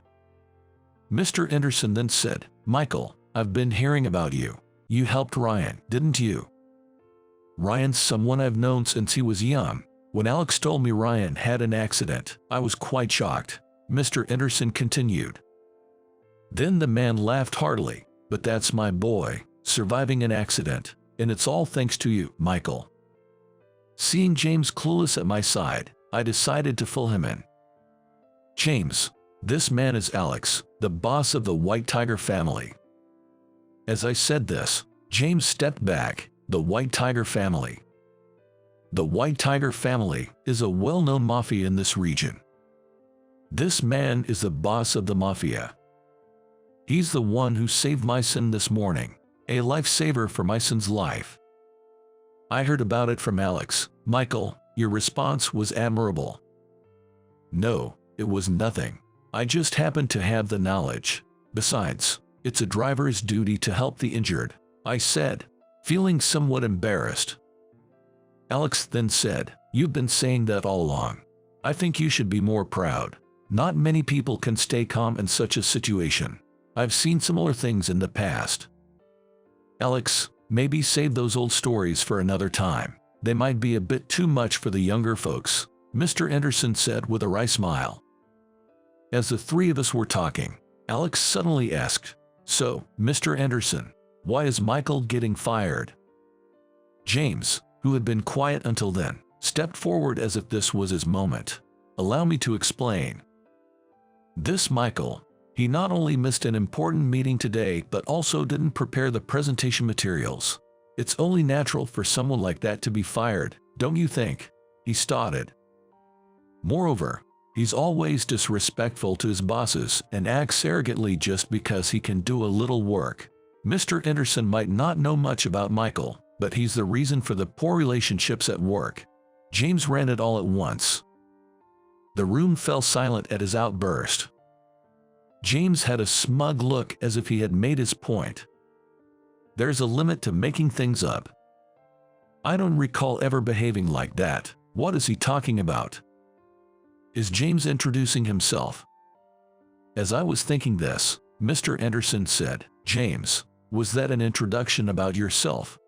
A: Mr. Anderson then said, "Michael, I've been hearing about you. You helped Ryan, didn't you?" "Ryan's someone I've known since he was young. When Alex told me Ryan had an accident, I was quite shocked," Mr. Anderson continued. Then the man laughed heartily, "But that's my boy, surviving an accident, and it's all thanks to you, Michael." Seeing James clueless at my side, I decided to fill him in. "James, this man is Alex, the boss of the White Tiger family." As I said this, James stepped back. The White Tiger family. The White Tiger family is a well-known mafia in this region. This man is the boss of the mafia. He's the one who saved my son this morning, a lifesaver for my son's life. I heard about it from Alex. Michael, your response was admirable. No, it was nothing. I just happened to have the knowledge. Besides, it's a driver's duty to help the injured, I said, feeling somewhat embarrassed. Alex then said, "You've been saying that all along. I think you should be more proud. Not many people can stay calm in such a situation. I've seen similar things in the past." "Alex, maybe save those old stories for another time. They might be a bit too much for the younger folks," Mr. Anderson said with a wry smile. As the 3 of us were talking, Alex suddenly asked, "So, Mr. Anderson, why is Michael getting fired?" James, who had been quiet until then, stepped forward as if this was his moment. Allow me to explain. This Michael, he not only missed an important meeting today but also didn't prepare the presentation materials. It's only natural for someone like that to be fired, don't you think? He started. Moreover, he's always disrespectful to his bosses and acts arrogantly just because he can do a little work. Mr. Anderson might not know much about Michael, but he's the reason for the poor relationships at work. James ran it all at once. The room fell silent at his outburst. James had a smug look as if he had made his point. There's a limit to making things up. I don't recall ever behaving like that. What is he talking about? Is James introducing himself? As I was thinking this, Mr. Anderson said, James, was that an introduction about yourself?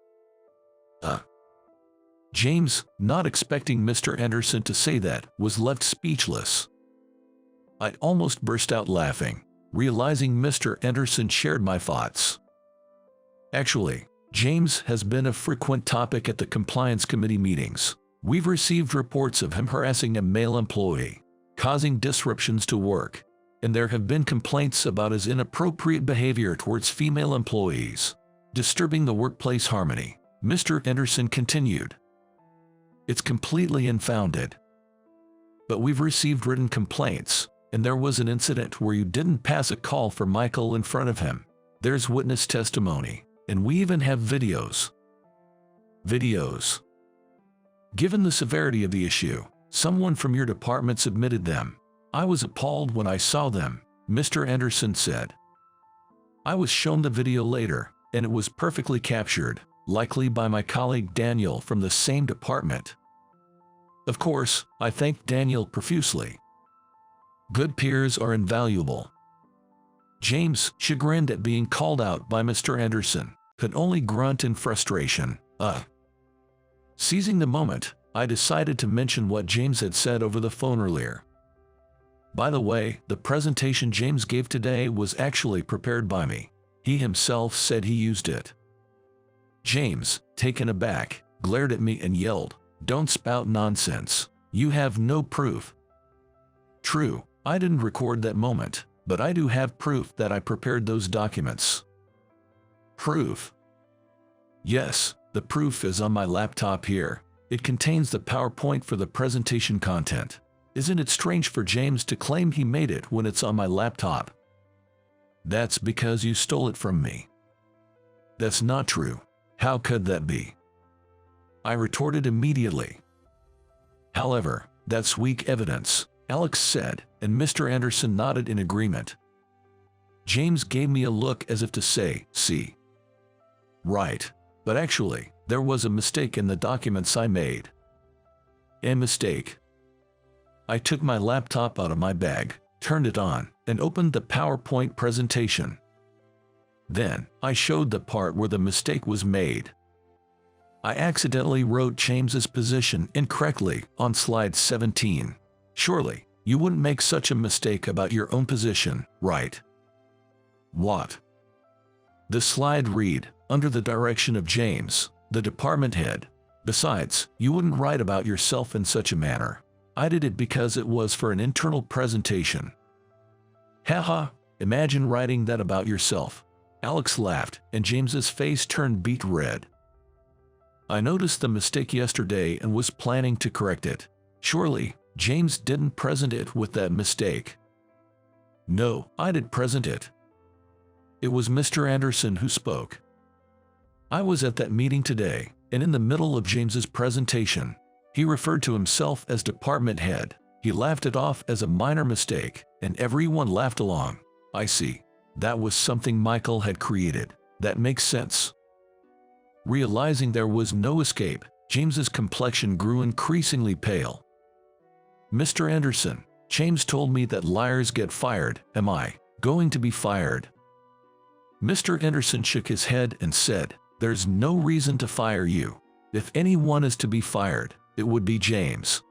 A: James, not expecting Mr. Anderson to say that, was left speechless. I almost burst out laughing, realizing Mr. Anderson shared my thoughts. Actually, James has been a frequent topic at the compliance committee meetings. We've received reports of him harassing a male employee, causing disruptions to work, and there have been complaints about his inappropriate behavior towards female employees, disturbing the workplace harmony. Mr. Anderson continued. It's completely unfounded. But we've received written complaints, and there was an incident where you didn't pass a call for Michael in front of him. There's witness testimony, and we even have videos. Videos. Given the severity of the issue, someone from your department submitted them. I was appalled when I saw them, Mr. Anderson said. I was shown the video later, and it was perfectly captured, likely by my colleague Daniel from the same department. Of course, I thanked Daniel profusely. Good peers are invaluable. James, chagrined at being called out by Mr. Anderson, could only grunt in frustration. Seizing the moment, I decided to mention what James had said over the phone earlier. By the way, the presentation James gave today was actually prepared by me. He himself said he used it. James, taken aback, glared at me and yelled, "Don't spout nonsense. You have no proof." True, I didn't record that moment, but I do have proof that I prepared those documents. Proof? Yes, the proof is on my laptop here. It contains the PowerPoint for the presentation content. Isn't it strange for James to claim he made it when it's on my laptop? That's because you stole it from me. That's not true. How could that be? I retorted immediately. However, that's weak evidence, Alex said, and Mr. Anderson nodded in agreement. James gave me a look as if to say, see. Right, but actually, there was a mistake in the documents I made. A mistake. I took my laptop out of my bag, turned it on, and opened the PowerPoint presentation. Then, I showed the part where the mistake was made. I accidentally wrote James's position incorrectly on slide 17. Surely, you wouldn't make such a mistake about your own position, right? What? The slide read, under the direction of James, the department head. Besides, you wouldn't write about yourself in such a manner. I did it because it was for an internal presentation. Haha, imagine writing that about yourself. Alex laughed, and James's face turned beet red. I noticed the mistake yesterday and was planning to correct it. Surely, James didn't present it with that mistake. No, I did present it. It was Mr. Anderson who spoke. I was at that meeting today, and in the middle of James's presentation, he referred to himself as department head. He laughed it off as a minor mistake, and everyone laughed along. I see. That was something Michael had created. That makes sense. Realizing there was no escape, James's complexion grew increasingly pale. Mr. Anderson, James told me that liars get fired. Am I going to be fired? Mr. Anderson shook his head and said, there's no reason to fire you. If anyone is to be fired, it would be James.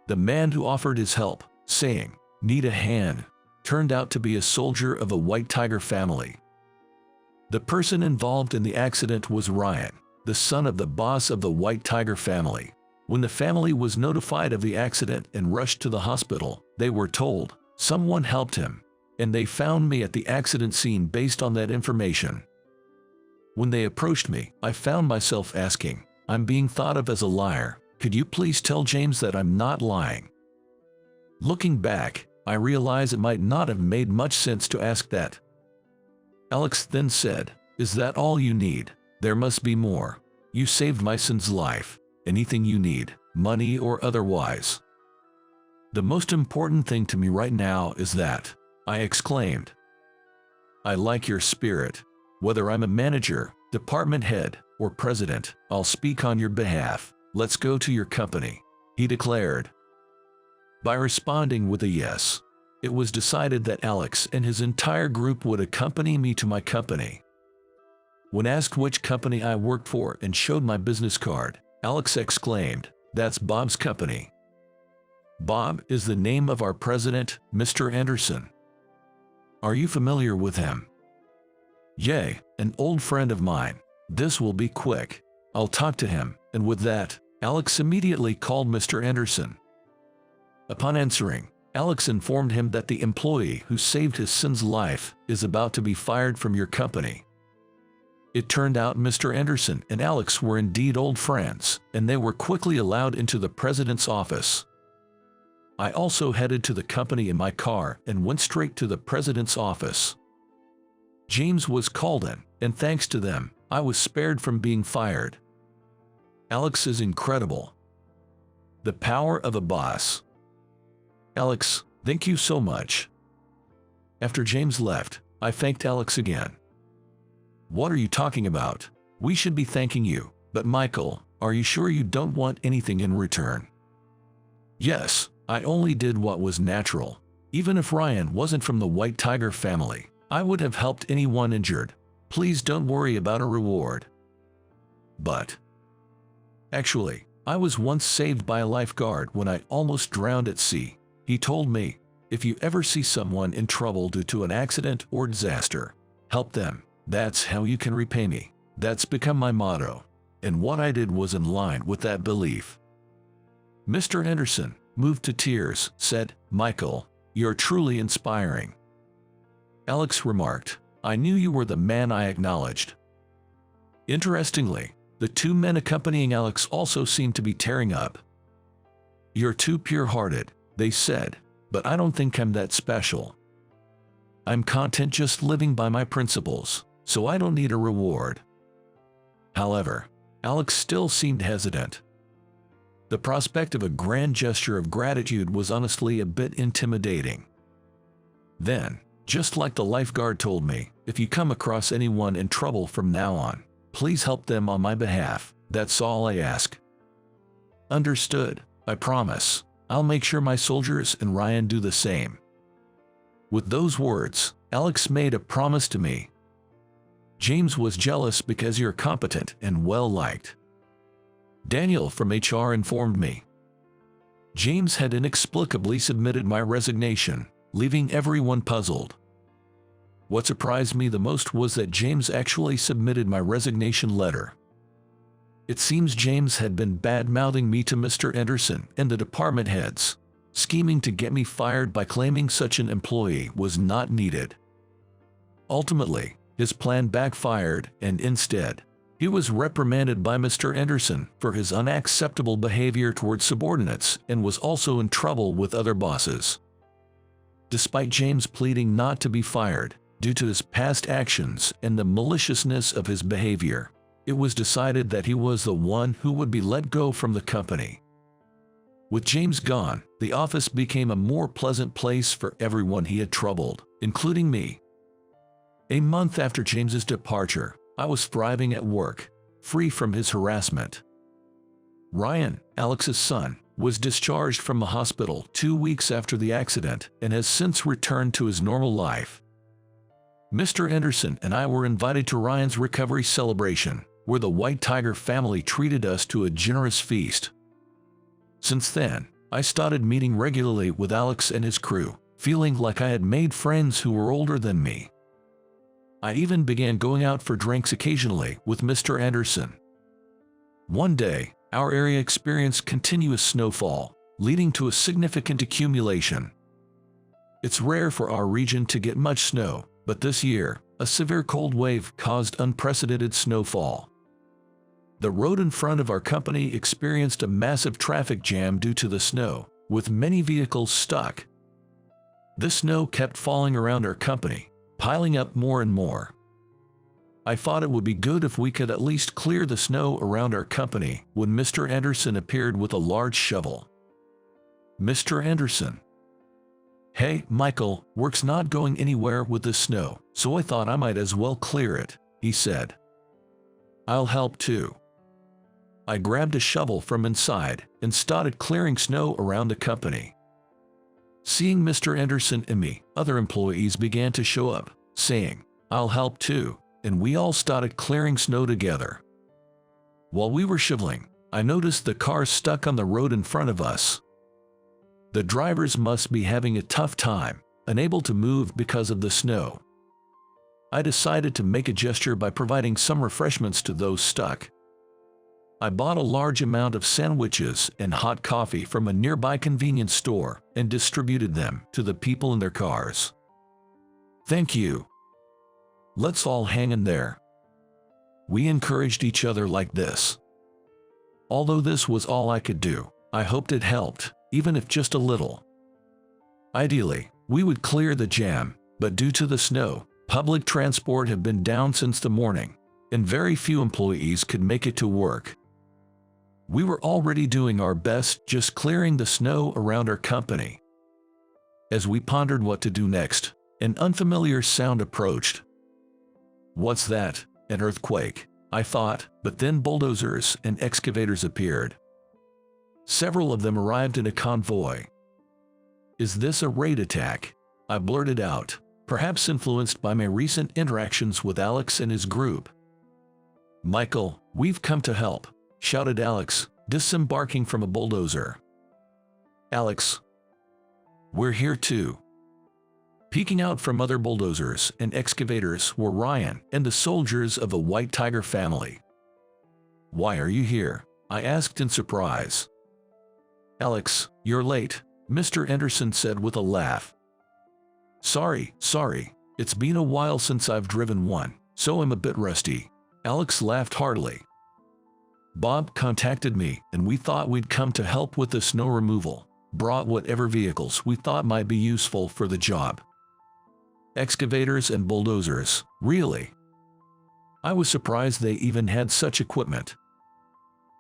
A: The man who offered his help, saying, need a hand, turned out to be a soldier of a White Tiger family. The person involved in the accident was Ryan, the son of the boss of the White Tiger family. When the family was notified of the accident and rushed to the hospital, they were told someone helped him, and they found me at the accident scene based on that information. When they approached me, I found myself asking, "I'm being thought of as a liar. Could you please tell James that I'm not lying?" Looking back, I realize it might not have made much sense to ask that. Alex then said, "Is that all you need? There must be more. You saved my son's life. Anything you need, money or otherwise." "The most important thing to me right now is that," I exclaimed. "I like your spirit. Whether I'm a manager, department head, or president, I'll speak on your behalf. Let's go to your company," he declared. By responding with a yes, it was decided that Alex and his entire group would accompany me to my company. When asked which company I worked for and showed my business card, Alex exclaimed, "That's Bob's company." Bob is the name of our president, Mr. Anderson. Are you familiar with him? "Yay, an old friend of mine. This will be quick. I'll talk to him," and with that, Alex immediately called Mr. Anderson. Upon answering, Alex informed him that the employee who saved his son's life is about to be fired from your company. It turned out Mr. Anderson and Alex were indeed old friends, and they were quickly allowed into the president's office. I also headed to the company in my car and went straight to the president's office. James was called in, and thanks to them, I was spared from being fired. Alex is incredible. The power of a boss. Alex, thank you so much. After James left, I thanked Alex again. "What are you talking about? We should be thanking you, but Michael, are you sure you don't want anything in return?" "Yes, I only did what was natural. Even if Ryan wasn't from the White Tiger family, I would have helped anyone injured. Please don't worry about a reward." But actually, I was once saved by a lifeguard when I almost drowned at sea. He told me, "If you ever see someone in trouble due to an accident or disaster, help them. That's how you can repay me." That's become my motto, and what I did was in line with that belief. Mr. Anderson, moved to tears, said, "Michael, you're truly inspiring." Alex remarked, "I knew you were the man I acknowledged." Interestingly, the two men accompanying Alex also seemed to be tearing up. "You're too pure-hearted," they said, "but I don't think I'm that special. I'm content just living by my principles, so I don't need a reward." However, Alex still seemed hesitant. The prospect of a grand gesture of gratitude was honestly a bit intimidating. Then, just like the lifeguard told me, "If you come across anyone in trouble from now on, please help them on my behalf. That's all I ask." "Understood, I promise. I'll make sure my soldiers and Ryan do the same." With those words, Alex made a promise to me. "James was jealous because you're competent and well-liked." Daniel from HR informed me. James had inexplicably submitted my resignation, leaving everyone puzzled. What surprised me the most was that James actually submitted my resignation letter. It seems James had been bad-mouthing me to Mr. Anderson and the department heads, scheming to get me fired by claiming such an employee was not needed. Ultimately, his plan backfired, and instead, he was reprimanded by Mr. Anderson for his unacceptable behavior towards subordinates and was also in trouble with other bosses. Despite James pleading not to be fired due to his past actions and the maliciousness of his behavior, it was decided that he was the one who would be let go from the company. With James gone, the office became a more pleasant place for everyone he had troubled, including me. A month after James's departure, I was thriving at work, free from his harassment. Ryan, Alex's son, was discharged from the hospital 2 weeks after the accident and has since returned to his normal life. Mr. Anderson and I were invited to Ryan's recovery celebration, where the White Tiger family treated us to a generous feast. Since then, I started meeting regularly with Alex and his crew, feeling like I had made friends who were older than me. I even began going out for drinks occasionally with Mr. Anderson. One day, Our area experienced continuous snowfall, leading to a significant accumulation. It's rare for our region to get much snow, but this year, a severe cold wave caused unprecedented snowfall. The road in front of our company experienced a massive traffic jam due to the snow, with many vehicles stuck. The snow kept falling around our company, piling up more and more. I thought it would be good if we could at least clear the snow around our company when Mr. Anderson appeared with a large shovel. Mr. Anderson. Hey, Michael, work's not going anywhere with this snow, so I thought I might as well clear it, he said. I'll help too. I grabbed a shovel from inside and started clearing snow around the company. Seeing Mr. Anderson and me, other employees began to show up, saying, I'll help too, and we all started clearing snow together. While we were shoveling, I noticed the cars stuck on the road in front of us. The drivers must be having a tough time, unable to move because of the snow. I decided to make a gesture by providing some refreshments to those stuck. I bought a large amount of sandwiches and hot coffee from a nearby convenience store and distributed them to the people in their cars. Thank you. Let's all hang in there. We encouraged each other like this. Although this was all I could do, I hoped it helped, even if just a little. Ideally, we would clear the jam, but due to the snow, public transport had been down since the morning, and very few employees could make it to work. We were already doing our best just clearing the snow around our company. As we pondered what to do next, an unfamiliar sound approached. What's that? An earthquake, I thought, but then bulldozers and excavators appeared. Several of them arrived in a convoy. Is this a raid attack? I blurted out, perhaps influenced by my recent interactions with Alex and his group. Michael, we've come to help, shouted Alex, disembarking from a bulldozer. Alex, we're here too. Peeking out from other bulldozers and excavators were Ryan and the soldiers of a White Tiger family. Why are you here? I asked in surprise. Alex, you're late, Mr. Anderson said with a laugh. Sorry, it's been a while since I've driven one, so I'm a bit rusty. Alex laughed heartily. Bob contacted me and we thought we'd come to help with the snow removal, brought whatever vehicles we thought might be useful for the job. Excavators and bulldozers, really? I was surprised they even had such equipment.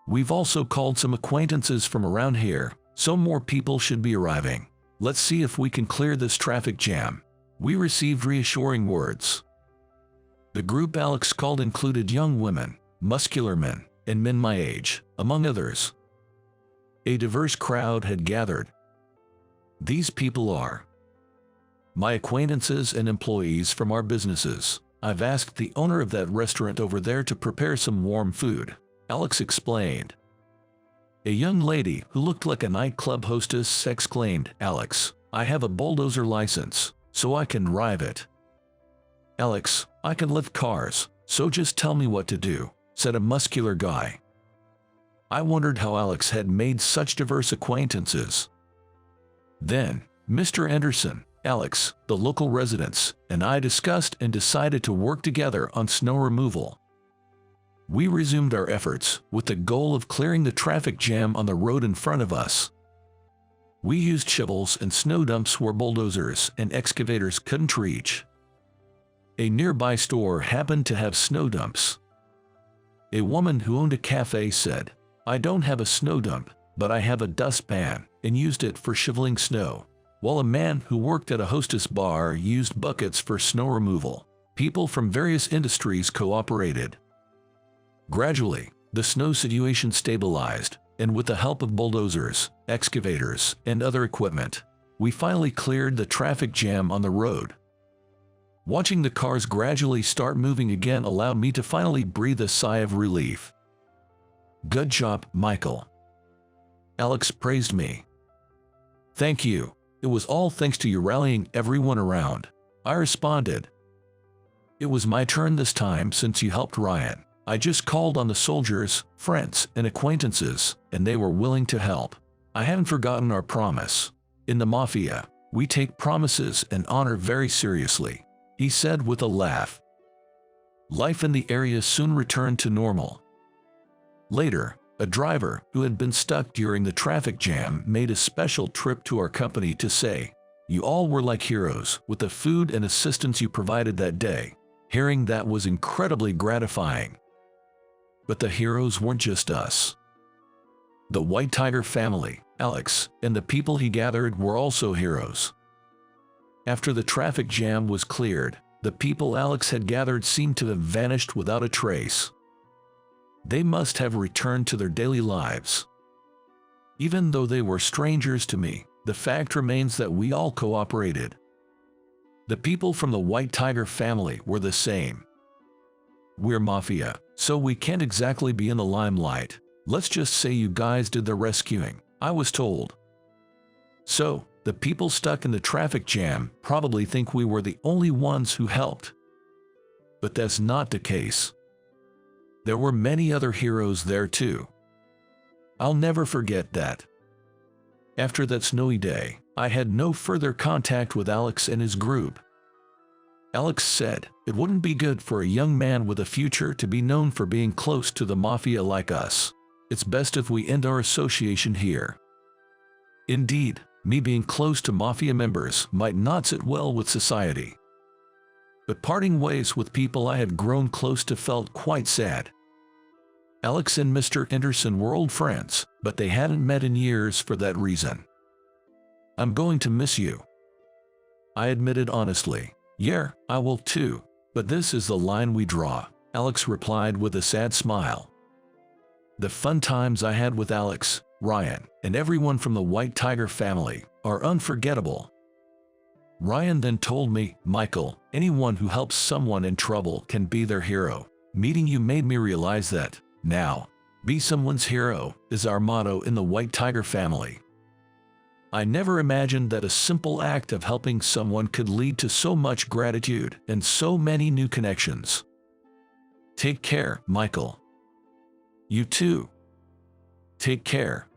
A: We've also called some acquaintances from around here, so more people should be arriving. Let's see if we can clear this traffic jam. We received reassuring words. The group Alex called included young women, muscular men, and men my age, among others. A diverse crowd had gathered. These people are my acquaintances and employees from our businesses. I've asked the owner of that restaurant over there to prepare some warm food, Alex explained. A young lady who looked like a nightclub hostess exclaimed, Alex, I have a bulldozer license, so I can drive it. Alex, I can lift cars, so just tell me what to do, said a muscular guy. I wondered how Alex had made such diverse acquaintances. Then, Mr. Anderson, Alex, the local residents, and I discussed and decided to work together on snow removal. We resumed our efforts with the goal of clearing the traffic jam on the road in front of us. We used shovels and snow dumps where bulldozers and excavators couldn't reach. A nearby store happened to have snow dumps. A woman who owned a cafe said, I don't have a snow dump, but I have a dustpan, and used it for shoveling snow, while a man who worked at a hostess bar used buckets for snow removal. People from various industries cooperated. Gradually, the snow situation stabilized, and with the help of bulldozers, excavators, and other equipment, we finally cleared the traffic jam on the road. Watching the cars gradually start moving again allowed me to finally breathe a sigh of relief. Good job, Michael. Alex praised me. Thank you. It was all thanks to you rallying everyone around, I responded. It was my turn this time since you helped Ryan, I just called on the soldiers, friends, and acquaintances, and they were willing to help. I haven't forgotten our promise. In the mafia, we take promises and honor very seriously," he said with a laugh. Life in the area soon returned to normal. Later, a driver who had been stuck during the traffic jam made a special trip to our company to say, "You all were like heroes with the food and assistance you provided that day." Hearing that was incredibly gratifying. But the heroes weren't just us. The White Tiger family, Alex, and the people he gathered were also heroes. After the traffic jam was cleared, the people Alex had gathered seemed to have vanished without a trace. They must have returned to their daily lives. Even though they were strangers to me, the fact remains that we all cooperated. The people from the White Tiger family were the same. We're mafia, so we can't exactly be in the limelight. Let's just say you guys did the rescuing, I was told. So, the people stuck in the traffic jam probably think we were the only ones who helped. But that's not the case. There were many other heroes there too. I'll never forget that. After that snowy day, I had no further contact with Alex and his group. Alex said it wouldn't be good for a young man with a future to be known for being close to the mafia like us. It's best if we end our association here. Indeed, me being close to mafia members might not sit well with society. But parting ways with people I had grown close to felt quite sad. Alex and Mr. Anderson were old friends, but they hadn't met in years for that reason. "I'm going to miss you," I admitted honestly. "Yeah, I will too, but this is the line we draw," Alex replied with a sad smile. The fun times I had with Alex, Ryan, and everyone from the White Tiger family are unforgettable. Ryan then told me, "Michael, anyone who helps someone in trouble can be their hero. Meeting you made me realize that, now, be someone's hero is our motto in the White Tiger family." I never imagined that a simple act of helping someone could lead to so much gratitude and so many new connections. Take care, Michael. You too. Take care.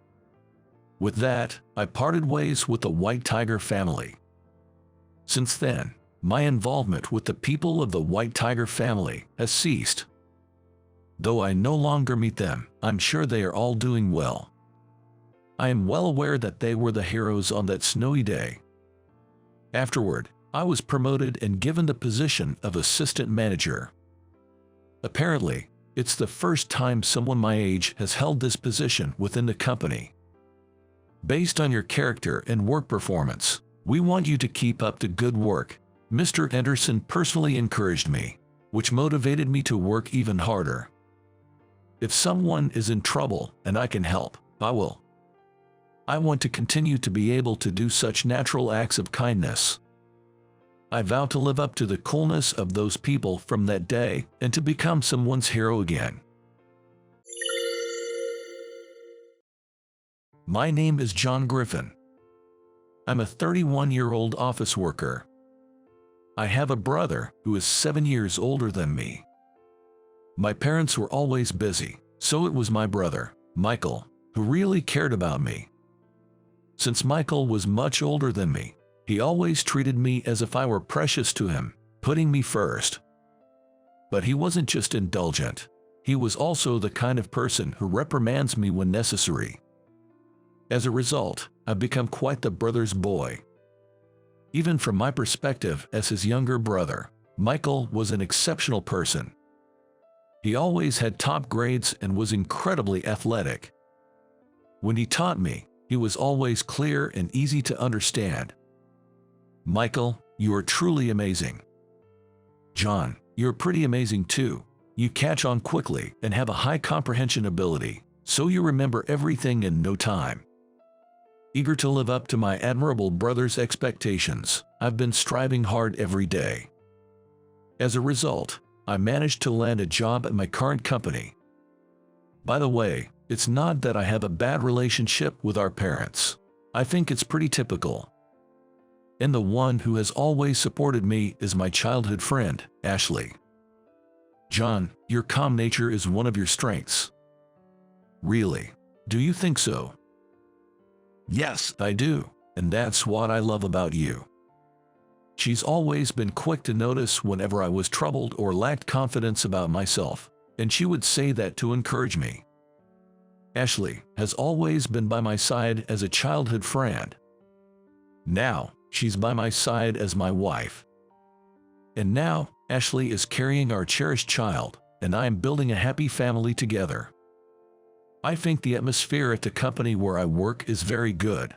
A: With that, I parted ways with the White Tiger family. Since then, my involvement with the people of the White Tiger family has ceased. Though I no longer meet them, I'm sure they are all doing well. I am well aware that they were the heroes on that snowy day. Afterward, I was promoted and given the position of assistant manager. Apparently, it's the first time someone my age has held this position within the company. Based on your character and work performance, we want you to keep up the good work. Mr. Anderson personally encouraged me, which motivated me to work even harder. If someone is in trouble and I can help, I will. I want to continue to be able to do such natural acts of kindness. I vow to live up to the coolness of those people from that day and to become someone's hero again. My name is John Griffin. I'm a 31-year-old office worker. I have a brother who is 7 years older than me. My parents were always busy, so it was my brother, Michael, who really cared about me. Since Michael was much older than me, he always treated me as if I were precious to him, putting me first. But he wasn't just indulgent. He was also the kind of person who reprimands me when necessary. As a result, I've become quite the brother's boy. Even from my perspective as his younger brother, Michael was an exceptional person. He always had top grades and was incredibly athletic. When he taught me, he was always clear and easy to understand. Michael, you are truly amazing. John, you're pretty amazing too. You catch on quickly and have a high comprehension ability, so you remember everything in no time. Eager to live up to my admirable brother's expectations, I've been striving hard every day. As a result, I managed to land a job at my current company. By the way, it's not that I have a bad relationship with our parents. I think it's pretty typical. And the one who has always supported me is my childhood friend, Ashley. John, your calm nature is one of your strengths. Really? Do you think so? Yes, I do, and that's what I love about you. She's always been quick to notice whenever I was troubled or lacked confidence about myself, and she would say that to encourage me. Ashley has always been by my side as a childhood friend. Now, she's by my side as my wife. And now, Ashley is carrying our cherished child, and I am building a happy family together. I think the atmosphere at the company where I work is very good.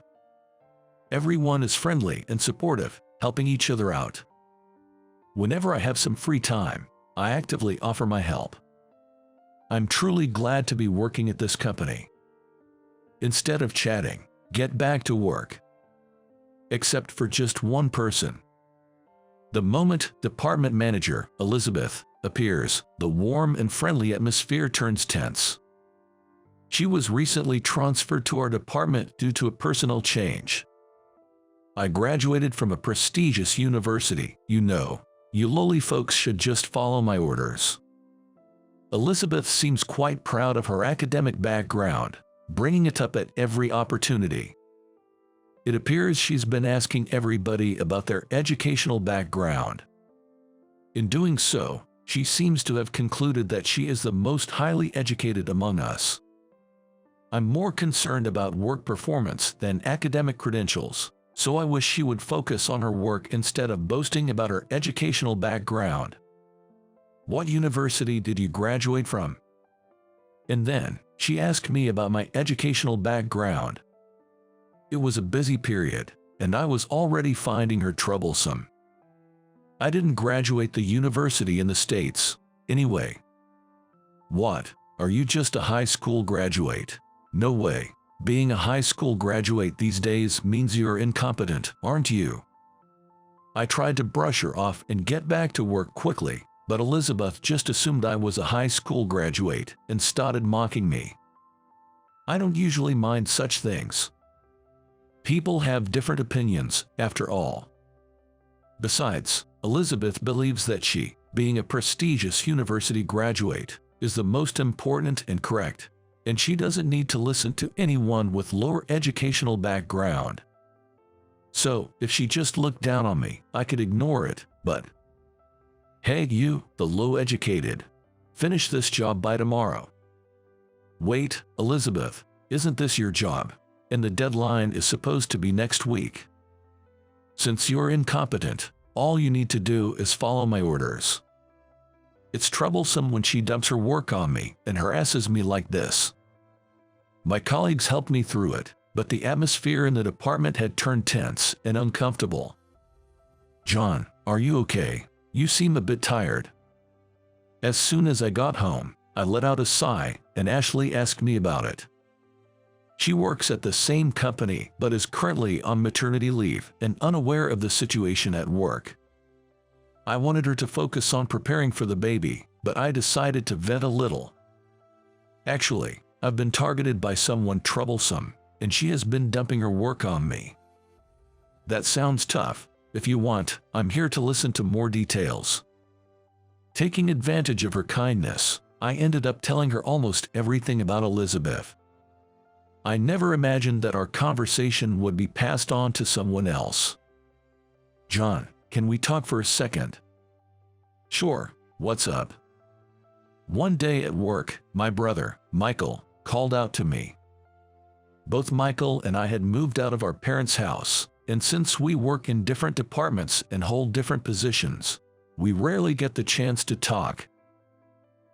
A: Everyone is friendly and supportive, helping each other out. Whenever I have some free time, I actively offer my help. I'm truly glad to be working at this company. Instead of chatting, get back to work. Except for just one person. The moment department manager, Elizabeth, appears, the warm and friendly atmosphere turns tense. She was recently transferred to our department due to a personal change. I graduated from a prestigious university, you know. You lowly folks should just follow my orders. Elizabeth seems quite proud of her academic background, bringing it up at every opportunity. It appears she's been asking everybody about their educational background. In doing so, she seems to have concluded that she is the most highly educated among us. I'm more concerned about work performance than academic credentials, so I wish she would focus on her work instead of boasting about her educational background. What university did you graduate from? And then, she asked me about my educational background. It was a busy period, and I was already finding her troublesome. I didn't graduate the university in the States, anyway. What? Are you just a high school graduate? No way. Being a high school graduate these days means you're incompetent, aren't you? I tried to brush her off and get back to work quickly, but Elizabeth just assumed I was a high school graduate and started mocking me. I don't usually mind such things. People have different opinions, after all. Besides, Elizabeth believes that she, being a prestigious university graduate, is the most important and correct, and she doesn't need to listen to anyone with lower educational background. So, if she just looked down on me, I could ignore it, but hey you, the low-educated. Finish this job by tomorrow. Wait, Elizabeth, isn't this your job? And the deadline is supposed to be next week. Since you're incompetent, all you need to do is follow my orders. It's troublesome when she dumps her work on me and harasses me like this. My colleagues helped me through it, but the atmosphere in the department had turned tense and uncomfortable. John, are you okay? You seem a bit tired. As soon as I got home, I let out a sigh, and Ashley asked me about it. She works at the same company but is currently on maternity leave and unaware of the situation at work. I wanted her to focus on preparing for the baby, but I decided to vent a little. Actually, I've been targeted by someone troublesome, and she has been dumping her work on me. That sounds tough. If you want, I'm here to listen to more details. Taking advantage of her kindness, I ended up telling her almost everything about Elizabeth. I never imagined that our conversation would be passed on to someone else. John, can we talk for a second? Sure, what's up? One day at work, my brother, Michael, called out to me. Both Michael and I had moved out of our parents' house, and since we work in different departments and hold different positions, we rarely get the chance to talk.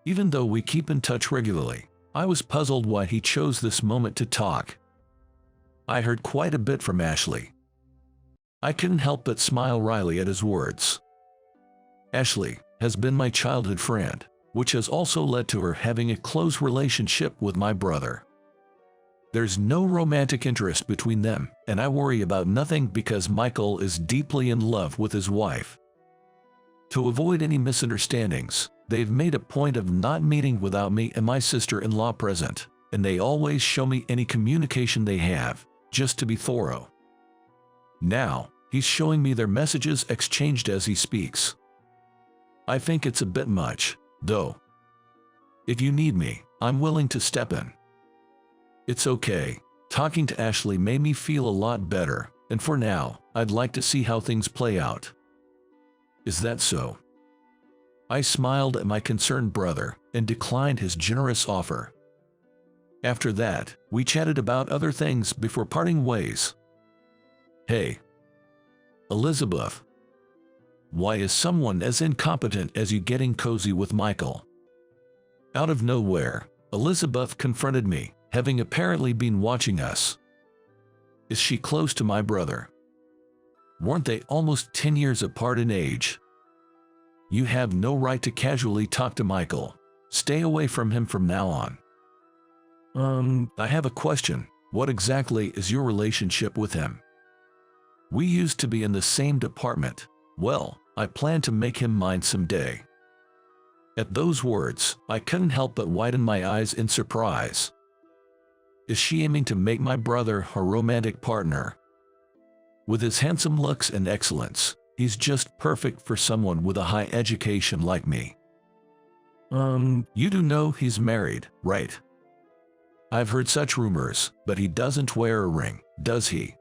A: Even though we keep in touch regularly, I was puzzled why he chose this moment to talk. I heard quite a bit from Ashley. I couldn't help but smile wryly at his words. Ashley has been my childhood friend, which has also led to her having a close relationship with my brother. There's no romantic interest between them, and I worry about nothing because Michael is deeply in love with his wife. To avoid any misunderstandings, they've made a point of not meeting without me and my sister-in-law present, and they always show me any communication they have, just to be thorough. Now, he's showing me their messages exchanged as he speaks. I think it's a bit much, though. If you need me, I'm willing to step in. It's okay. Talking to Ashley made me feel a lot better, and for now, I'd like to see how things play out. Is that so? I smiled at my concerned brother and declined his generous offer. After that, we chatted about other things before parting ways. Hey, Elizabeth. Why is someone as incompetent as you getting cozy with Michael? Out of nowhere, Elizabeth confronted me, having apparently been watching us. Is she close to my brother? Weren't they almost 10 years apart in age? You have no right to casually talk to Michael. Stay away from him from now on. I have a question. What exactly is your relationship with him? We used to be in the same department. Well, I plan to make him mine someday. At those words, I couldn't help but widen my eyes in surprise. Is she aiming to make my brother her romantic partner? With his handsome looks and excellence, he's just perfect for someone with a high education like me. You do know he's married, right? I've heard such rumors, but he doesn't wear a ring, does he?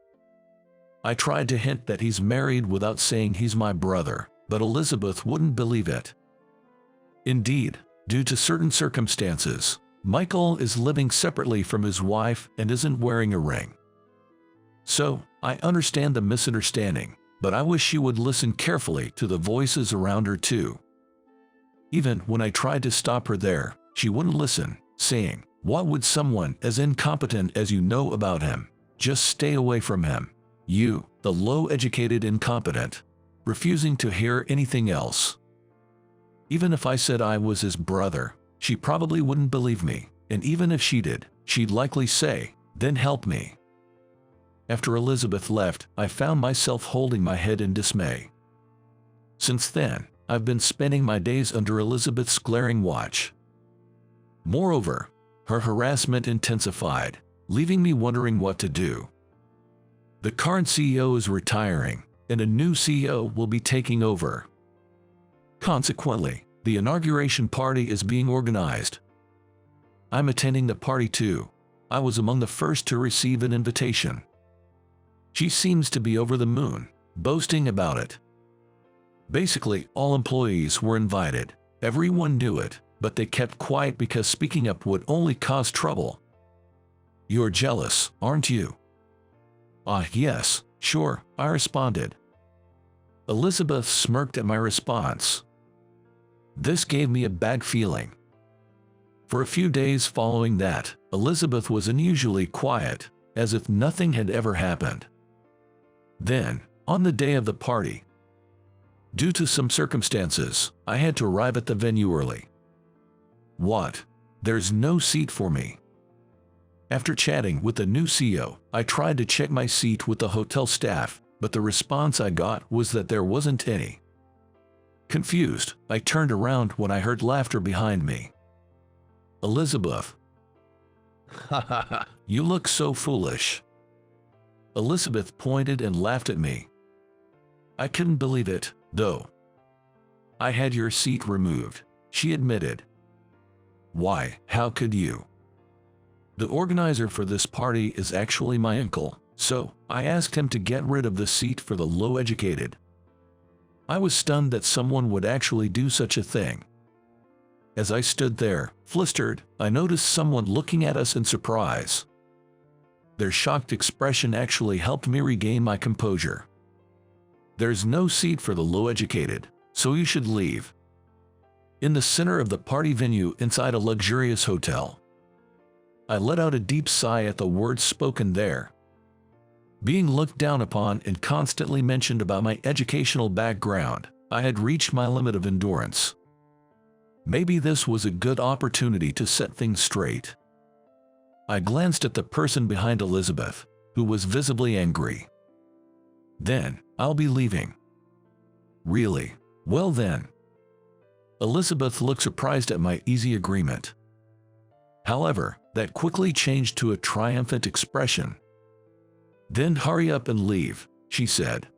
A: I tried to hint that he's married without saying he's my brother, but Elizabeth wouldn't believe it. Indeed, due to certain circumstances, Michael is living separately from his wife and isn't wearing a ring. So, I understand the misunderstanding, but I wish she would listen carefully to the voices around her too. Even when I tried to stop her there, she wouldn't listen, saying, "What would someone as incompetent as you know about him? Just stay away from him. You, the low-educated incompetent," refusing to hear anything else. Even if I said I was his brother, she probably wouldn't believe me, and even if she did, she'd likely say, "Then help me." After Elizabeth left, I found myself holding my head in dismay. Since then, I've been spending my days under Elizabeth's glaring watch. Moreover, her harassment intensified, leaving me wondering what to do. The current CEO is retiring, and a new CEO will be taking over. Consequently, the inauguration party is being organized. I'm attending the party too. I was among the first to receive an invitation. She seems to be over the moon, boasting about it. Basically, all employees were invited. Everyone knew it, but they kept quiet because speaking up would only cause trouble. You're jealous, aren't you? Yes, sure, I responded. Elizabeth smirked at my response. This gave me a bad feeling. For a few days following that, Elizabeth was unusually quiet, as if nothing had ever happened. Then, on the day of the party, due to some circumstances, I had to arrive at the venue early. What? There's no seat for me. After chatting with the new CEO, I tried to check my seat with the hotel staff, but the response I got was that there wasn't any. Confused, I turned around when I heard laughter behind me. Elizabeth. You look so foolish. Elizabeth pointed and laughed at me. I couldn't believe it, though. I had your seat removed, she admitted. Why, how could you? The organizer for this party is actually my uncle, so I asked him to get rid of the seat for the low-educated. I was stunned that someone would actually do such a thing. As I stood there, flustered, I noticed someone looking at us in surprise. Their shocked expression actually helped me regain my composure. There's no seat for the low-educated, so you should leave. In the center of the party venue inside a luxurious hotel, I let out a deep sigh at the words spoken there. Being looked down upon and constantly mentioned about my educational background, I had reached my limit of endurance. Maybe this was a good opportunity to set things straight. I glanced at the person behind Elizabeth, who was visibly angry. Then, I'll be leaving. Really? Well then. Elizabeth looked surprised at my easy agreement. However, that quickly changed to a triumphant expression. Then hurry up and leave, she said.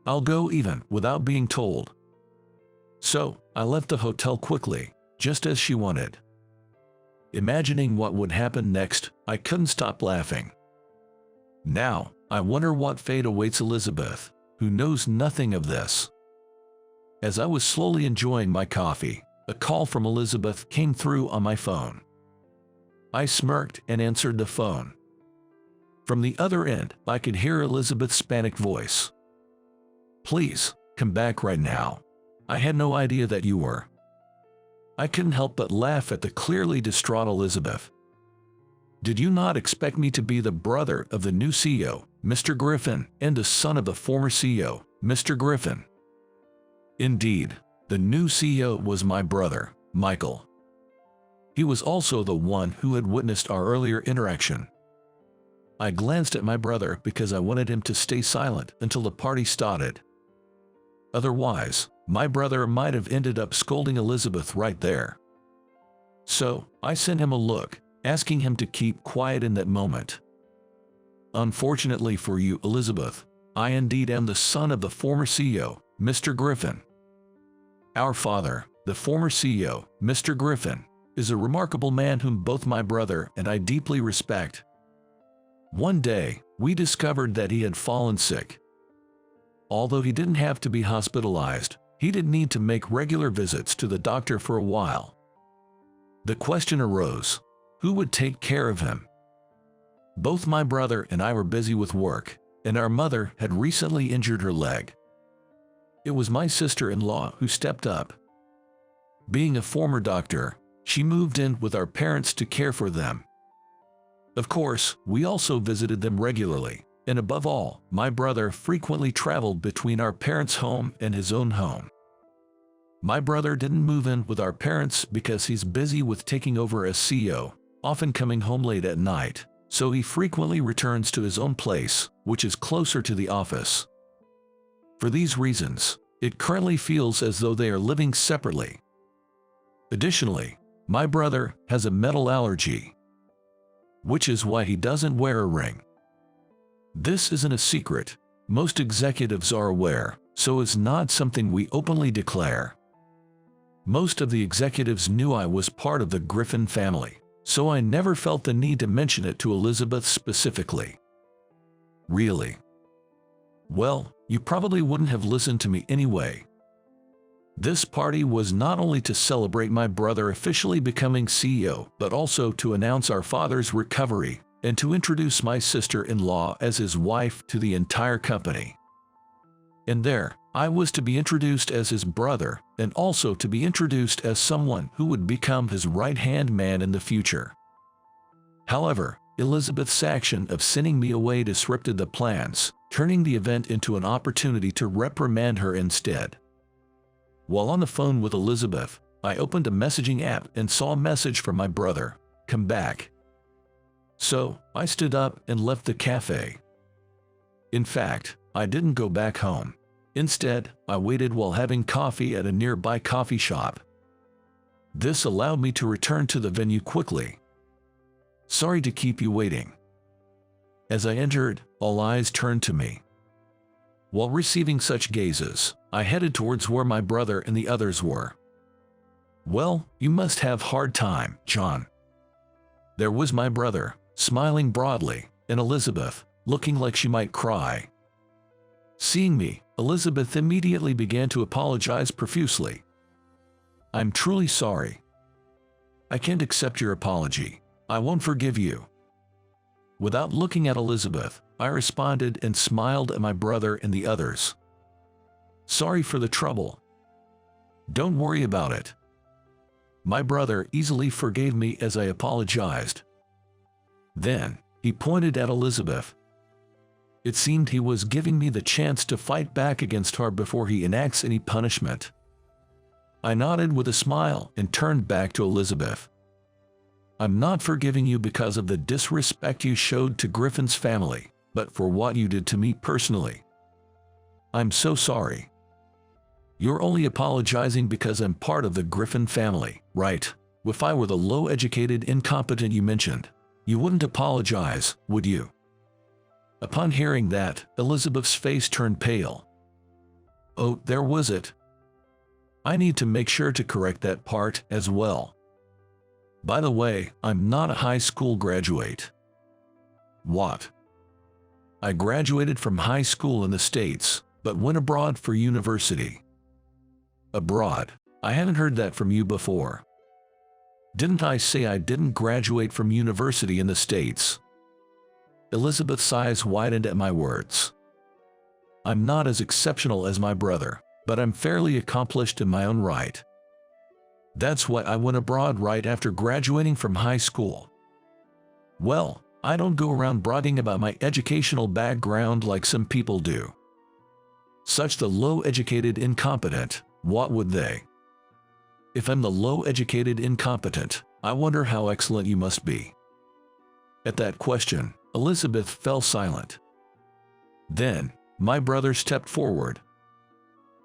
A: I'll go even without being told. So, I left the hotel quickly, just as she wanted. Imagining what would happen next, I couldn't stop laughing. Now, I wonder what fate awaits Elizabeth, who knows nothing of this. As I was slowly enjoying my coffee, a call from Elizabeth came through on my phone. I smirked and answered the phone. From the other end, I could hear Elizabeth's panicked voice. "Please, come back right now. I had no idea that you were." I couldn't help but laugh at the clearly distraught Elizabeth. "Did you not expect me to be the brother of the new CEO, Mr. Griffin, and the son of the former CEO, Mr. Griffin?" Indeed, the new CEO was my brother, Michael. He was also the one who had witnessed our earlier interaction. I glanced at my brother because I wanted him to stay silent until the party started. Otherwise, my brother might have ended up scolding Elizabeth right there. So, I sent him a look, asking him to keep quiet in that moment. "Unfortunately for you, Elizabeth, I indeed am the son of the former CEO, Mr. Griffin. Our father, the former CEO, Mr. Griffin, is a remarkable man whom both my brother and I deeply respect. One day, we discovered that he had fallen sick. Although he didn't have to be hospitalized, he did need to make regular visits to the doctor for a while. The question arose, who would take care of him? Both my brother and I were busy with work, and our mother had recently injured her leg. It was my sister-in-law who stepped up. Being a former doctor, she moved in with our parents to care for them. Of course, we also visited them regularly, and above all, my brother frequently traveled between our parents' home and his own home. My brother didn't move in with our parents because he's busy with taking over as CEO, often coming home late at night, so he frequently returns to his own place, which is closer to the office. For these reasons, it currently feels as though they are living separately. Additionally, my brother has a metal allergy, which is why he doesn't wear a ring. This isn't a secret. Most executives are aware, so it's not something we openly declare. Most of the executives knew I was part of the Griffin family, so I never felt the need to mention it to Elizabeth specifically. Really? Well, you probably wouldn't have listened to me anyway. This party was not only to celebrate my brother officially becoming CEO, but also to announce our father's recovery and to introduce my sister-in-law as his wife to the entire company. And there, I was to be introduced as his brother and also to be introduced as someone who would become his right-hand man in the future. However, Elizabeth's action of sending me away disrupted the plans, turning the event into an opportunity to reprimand her instead. While on the phone with Elizabeth, I opened a messaging app and saw a message from my brother, "Come back." So, I stood up and left the cafe. In fact, I didn't go back home. Instead, I waited while having coffee at a nearby coffee shop. This allowed me to return to the venue quickly. "Sorry to keep you waiting." As I entered, all eyes turned to me. While receiving such gazes, I headed towards where my brother and the others were. "Well, you must have hard time, John." There was my brother, smiling broadly, and Elizabeth, looking like she might cry. Seeing me, Elizabeth immediately began to apologize profusely. "I'm truly sorry. I can't accept your apology. I won't forgive you." Without looking at Elizabeth, I responded and smiled at my brother and the others. "Sorry for the trouble. Don't worry about it." My brother easily forgave me as I apologized. Then, he pointed at Elizabeth. It seemed he was giving me the chance to fight back against her before he enacts any punishment. I nodded with a smile and turned back to Elizabeth. "I'm not forgiving you because of the disrespect you showed to Griffin's family, but for what you did to me personally. I'm so sorry. You're only apologizing because I'm part of the Griffin family, right? If I were the low-educated incompetent you mentioned, you wouldn't apologize, would you?" Upon hearing that, Elizabeth's face turned pale. "Oh, there was it. I need to make sure to correct that part as well. By the way, I'm not a high school graduate. What? I graduated from high school in the States, but went abroad for university. Abroad? I haven't heard that from you before. Didn't I say I didn't graduate from university in the States? Elizabeth's eyes widened at my words. I'm not as exceptional as my brother, but I'm fairly accomplished in my own right. That's why I went abroad right after graduating from high school. Well, I don't go around bragging about my educational background like some people do. Such the low-educated incompetent, what would they? If I'm the low-educated incompetent, I wonder how excellent you must be. At that question, Elizabeth fell silent. Then, my brother stepped forward.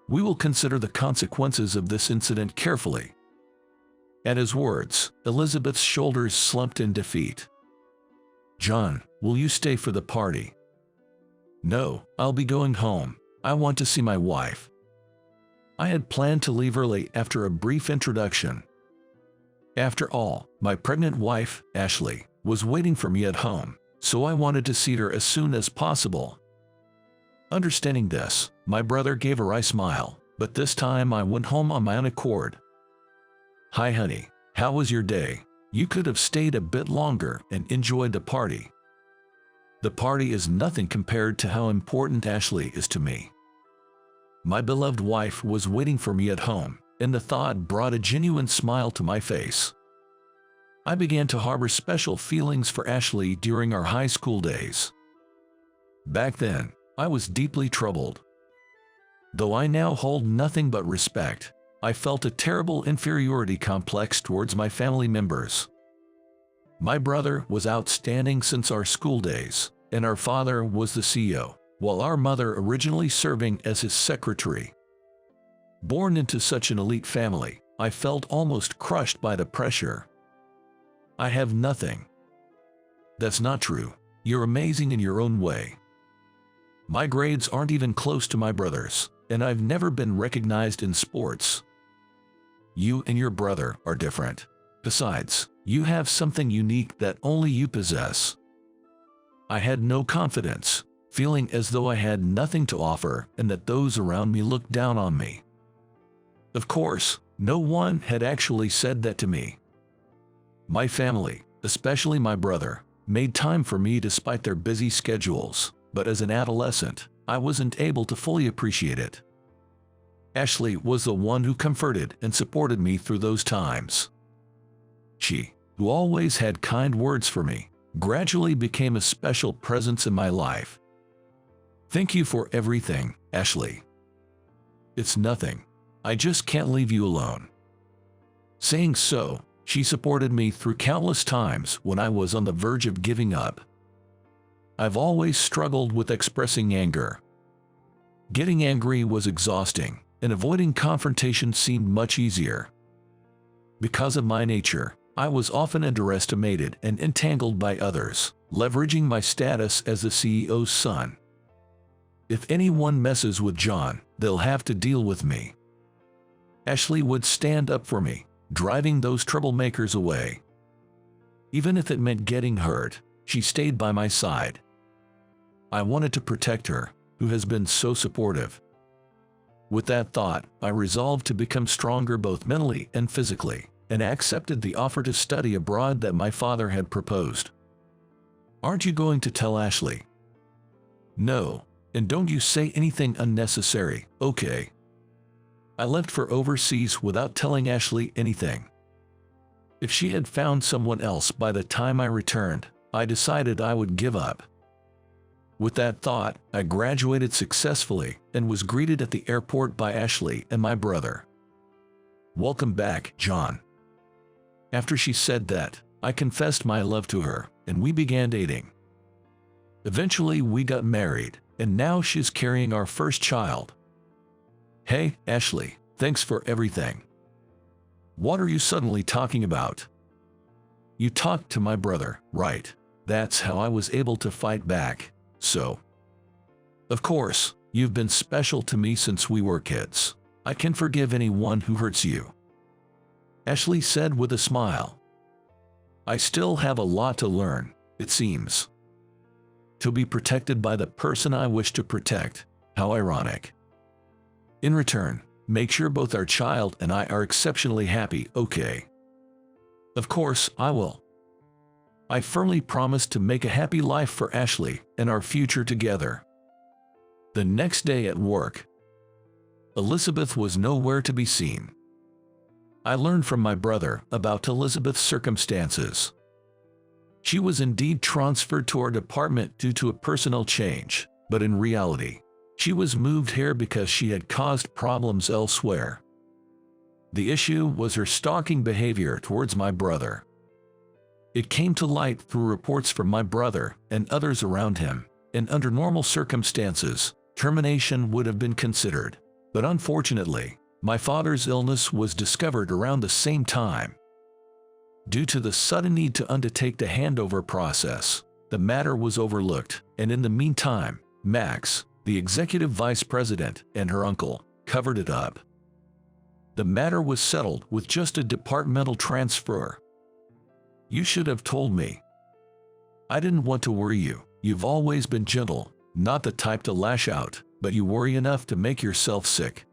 A: We will consider the consequences of this incident carefully. At his words, Elizabeth's shoulders slumped in defeat. John, will you stay for the party? No, I'll be going home. I want to see my wife. I had planned to leave early after a brief introduction. After all, my pregnant wife, Ashley, was waiting for me at home, so I wanted to see her as soon as possible. Understanding this, my brother gave a wry smile, but this time I went home on my own accord. Hi honey, how was your day? You could have stayed a bit longer and enjoyed the party. The party is nothing compared to how important Ashley is to me. My beloved wife was waiting for me at home, and the thought brought a genuine smile to my face. I began to harbor special feelings for Ashley during our high school days. Back then, I was deeply troubled. Though I now hold nothing but respect, I felt a terrible inferiority complex towards my family members. My brother was outstanding since our school days, and our father was the CEO, while our mother originally serving as his secretary. Born into such an elite family, I felt almost crushed by the pressure. I have nothing. That's not true. You're amazing in your own way. My grades aren't even close to my brother's, and I've never been recognized in sports. You and your brother are different. Besides, you have something unique that only you possess. I had no confidence, feeling as though I had nothing to offer and that those around me looked down on me. Of course, no one had actually said that to me. My family, especially my brother, made time for me despite their busy schedules, but as an adolescent, I wasn't able to fully appreciate it. Ashley was the one who comforted and supported me through those times. She, who always had kind words for me, gradually became a special presence in my life. Thank you for everything, Ashley. It's nothing. I just can't leave you alone. Saying so, she supported me through countless times when I was on the verge of giving up. I've always struggled with expressing anger. Getting angry was exhausting, and avoiding confrontation seemed much easier. Because of my nature, I was often underestimated and entangled by others, leveraging my status as the CEO's son. If anyone messes with John, they'll have to deal with me. Ashley would stand up for me, driving those troublemakers away. Even if it meant getting hurt, she stayed by my side. I wanted to protect her, who has been so supportive. With that thought, I resolved to become stronger both mentally and physically, and accepted the offer to study abroad that my father had proposed. Aren't you going to tell Ashley? No, and don't you say anything unnecessary, okay? I left for overseas without telling Ashley anything. If she had found someone else by the time I returned, I decided I would give up. With that thought, I graduated successfully and was greeted at the airport by Ashley and my brother. Welcome back, John. After she said that, I confessed my love to her, and we began dating. Eventually, we got married, and now she's carrying our first child. Hey, Ashley, thanks for everything. What are you suddenly talking about? You talked to my brother, right? That's how I was able to fight back. So, of course, you've been special to me since we were kids. I can forgive anyone who hurts you," Ashley said with a smile. "I still have a lot to learn, it seems. To be protected by the person I wish to protect. How ironic. In return, make sure both our child and I are exceptionally happy, okay?" "Of course, I will." I firmly promised to make a happy life for Ashley and our future together. The next day at work, Elizabeth was nowhere to be seen. I learned from my brother about Elizabeth's circumstances. She was indeed transferred to our department due to a personnel change, but in reality, she was moved here because she had caused problems elsewhere. The issue was her stalking behavior towards my brother. It came to light through reports from my brother and others around him, and under normal circumstances, termination would have been considered. But unfortunately, my father's illness was discovered around the same time. Due to the sudden need to undertake the handover process, the matter was overlooked, and in the meantime, Max, the executive vice president, and her uncle, covered it up. The matter was settled with just a departmental transfer. "You should have told me. I didn't want to worry you. You've always been gentle, not the type to lash out, but you worry enough to make yourself sick."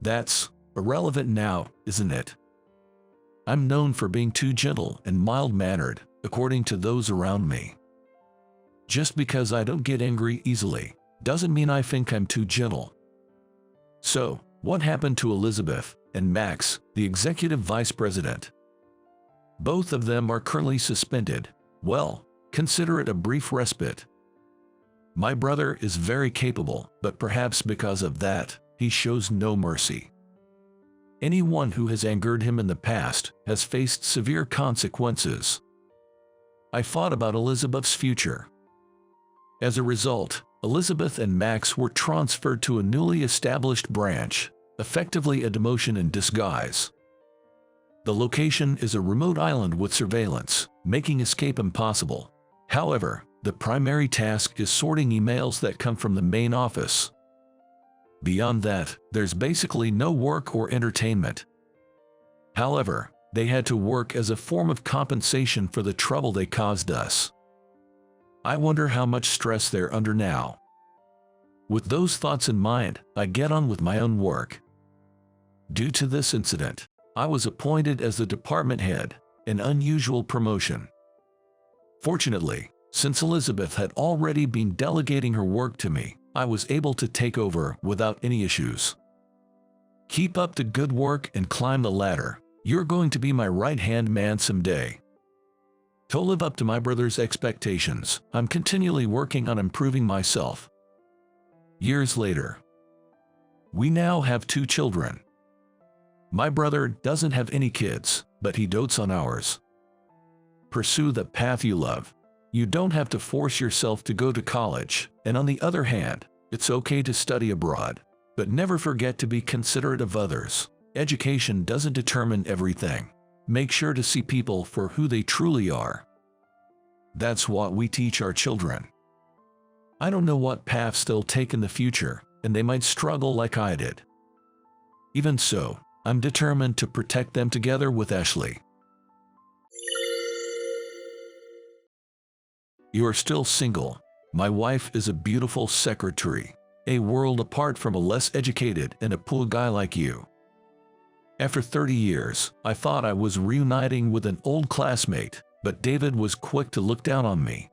A: That's irrelevant now, isn't it? I'm known for being too gentle and mild-mannered, according to those around me. Just because I don't get angry easily, doesn't mean I think I'm too gentle. So, what happened to Elizabeth and Max, the executive vice president? Both of them are currently suspended. Well, consider it a brief respite. My brother is very capable, but perhaps because of that, he shows no mercy. Anyone who has angered him in the past has faced severe consequences. I thought about Elizabeth's future. As a result, Elizabeth and Max were transferred to a newly established branch, effectively a demotion in disguise. The location is a remote island with surveillance, making escape impossible. However, the primary task is sorting emails that come from the main office. Beyond that, there's basically no work or entertainment. However, they had to work as a form of compensation for the trouble they caused us. I wonder how much stress they're under now. With those thoughts in mind, I get on with my own work. Due to this incident, I was appointed as the department head, an unusual promotion. Fortunately, since Elizabeth had already been delegating her work to me, I was able to take over without any issues. "Keep up the good work and climb the ladder. You're going to be my right-hand man someday." To live up to my brother's expectations, I'm continually working on improving myself. Years later, we now have 2 children. My brother doesn't have any kids, but he dotes on ours. Pursue the path you love. You don't have to force yourself to go to college, and on the other hand, it's okay to study abroad. But never forget to be considerate of others. Education doesn't determine everything. Make sure to see people for who they truly are. That's what we teach our children. I don't know what paths they'll take in the future, and they might struggle like I did. Even so, I'm determined to protect them together with Ashley. You are still single. My wife is a beautiful secretary, a world apart from a less educated and a poor guy like you. After 30 years, I thought I was reuniting with an old classmate, but David was quick to look down on me.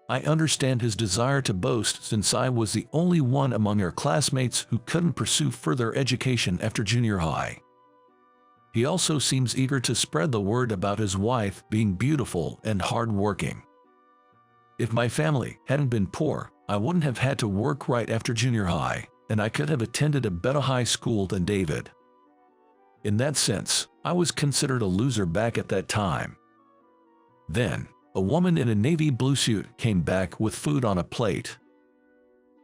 A: I understand his desire to boast since I was the only one among our classmates who couldn't pursue further education after junior high. He also seems eager to spread the word about his wife being beautiful and hard-working. If my family hadn't been poor, I wouldn't have had to work right after junior high, and I could have attended a better high school than David. In that sense, I was considered a loser back at that time. Then, a woman in a navy blue suit came back with food on a plate.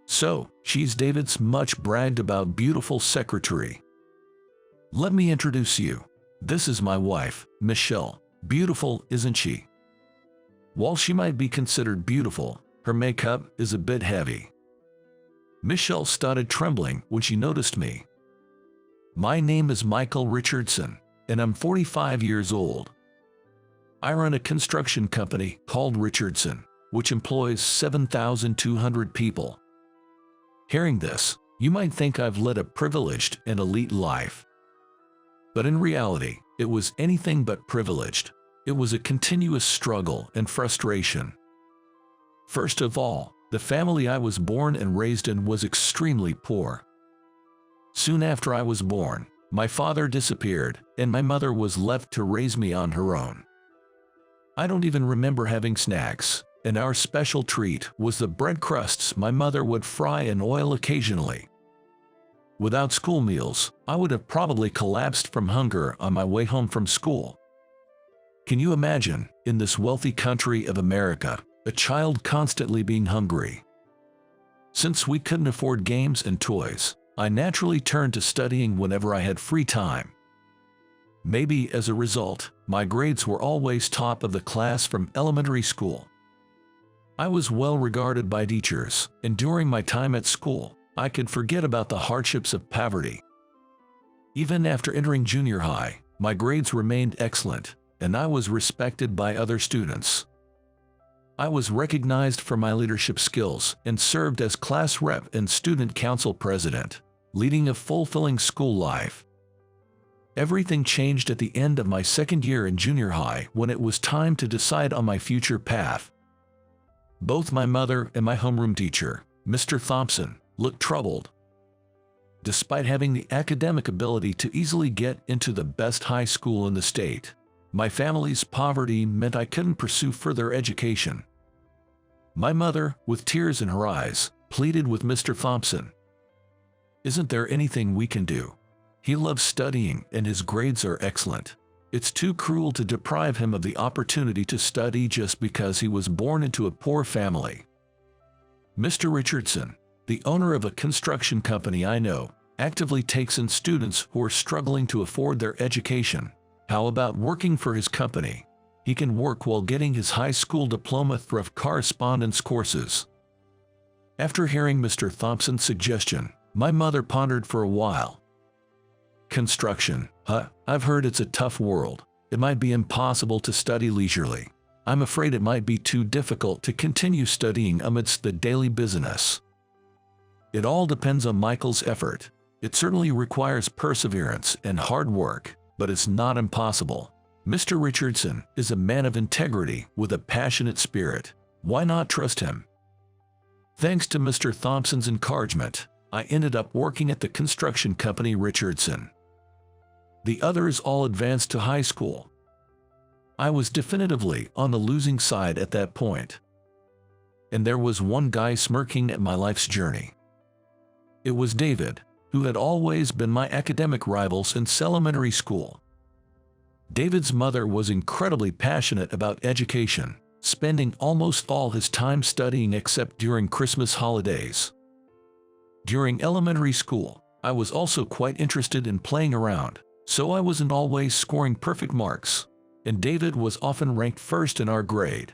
A: "So, she's David's much bragged about beautiful secretary. Let me introduce you. This is my wife, Michelle. Beautiful, isn't she?" While she might be considered beautiful, her makeup is a bit heavy. Michelle started trembling when she noticed me. My name is Michael Richardson, and I'm 45 years old. I run a construction company called Richardson, which employs 7,200 people. Hearing this, you might think I've led a privileged and elite life. But in reality, it was anything but privileged. It was a continuous struggle and frustration. First of all, the family I was born and raised in was extremely poor. Soon after I was born, my father disappeared, and my mother was left to raise me on her own. I don't even remember having snacks, and our special treat was the bread crusts my mother would fry in oil occasionally. Without school meals, I would have probably collapsed from hunger on my way home from school. Can you imagine, in this wealthy country of America, a child constantly being hungry? Since we couldn't afford games and toys, I naturally turned to studying whenever I had free time. Maybe as a result, my grades were always top of the class from elementary school. I was well regarded by teachers, and during my time at school, I could forget about the hardships of poverty. Even after entering junior high, my grades remained excellent, and I was respected by other students. I was recognized for my leadership skills and served as class rep and student council president, leading a fulfilling school life. Everything changed at the end of my second year in junior high when it was time to decide on my future path. Both my mother and my homeroom teacher, Mr. Thompson, looked troubled. Despite having the academic ability to easily get into the best high school in the state, my family's poverty meant I couldn't pursue further education. My mother, with tears in her eyes, pleaded with Mr. Thompson. "Isn't there anything we can do? He loves studying and his grades are excellent. It's too cruel to deprive him of the opportunity to study just because he was born into a poor family." Mr. Richardson, the owner of a construction company I know, actively takes in students who are struggling to afford their education. How about working for his company? He can work while getting his high school diploma through correspondence courses. After hearing Mr. Thompson's suggestion, my mother pondered for a while. "Construction, I've heard it's a tough world. It might be impossible to study leisurely. I'm afraid it might be too difficult to continue studying amidst the daily business." It all depends on Michael's effort. It certainly requires perseverance and hard work, but it's not impossible. Mr. Richardson is a man of integrity with a passionate spirit. Why not trust him? Thanks to Mr. Thompson's encouragement, I ended up working at the construction company Richardson. The others all advanced to high school. I was definitively on the losing side at that point. And there was one guy smirking at my life's journey. It was David, who had always been my academic rival since elementary school. David's mother was incredibly passionate about education, spending almost all his time studying except during Christmas holidays. During elementary school, I was also quite interested in playing around, so I wasn't always scoring perfect marks, and David was often ranked first in our grade.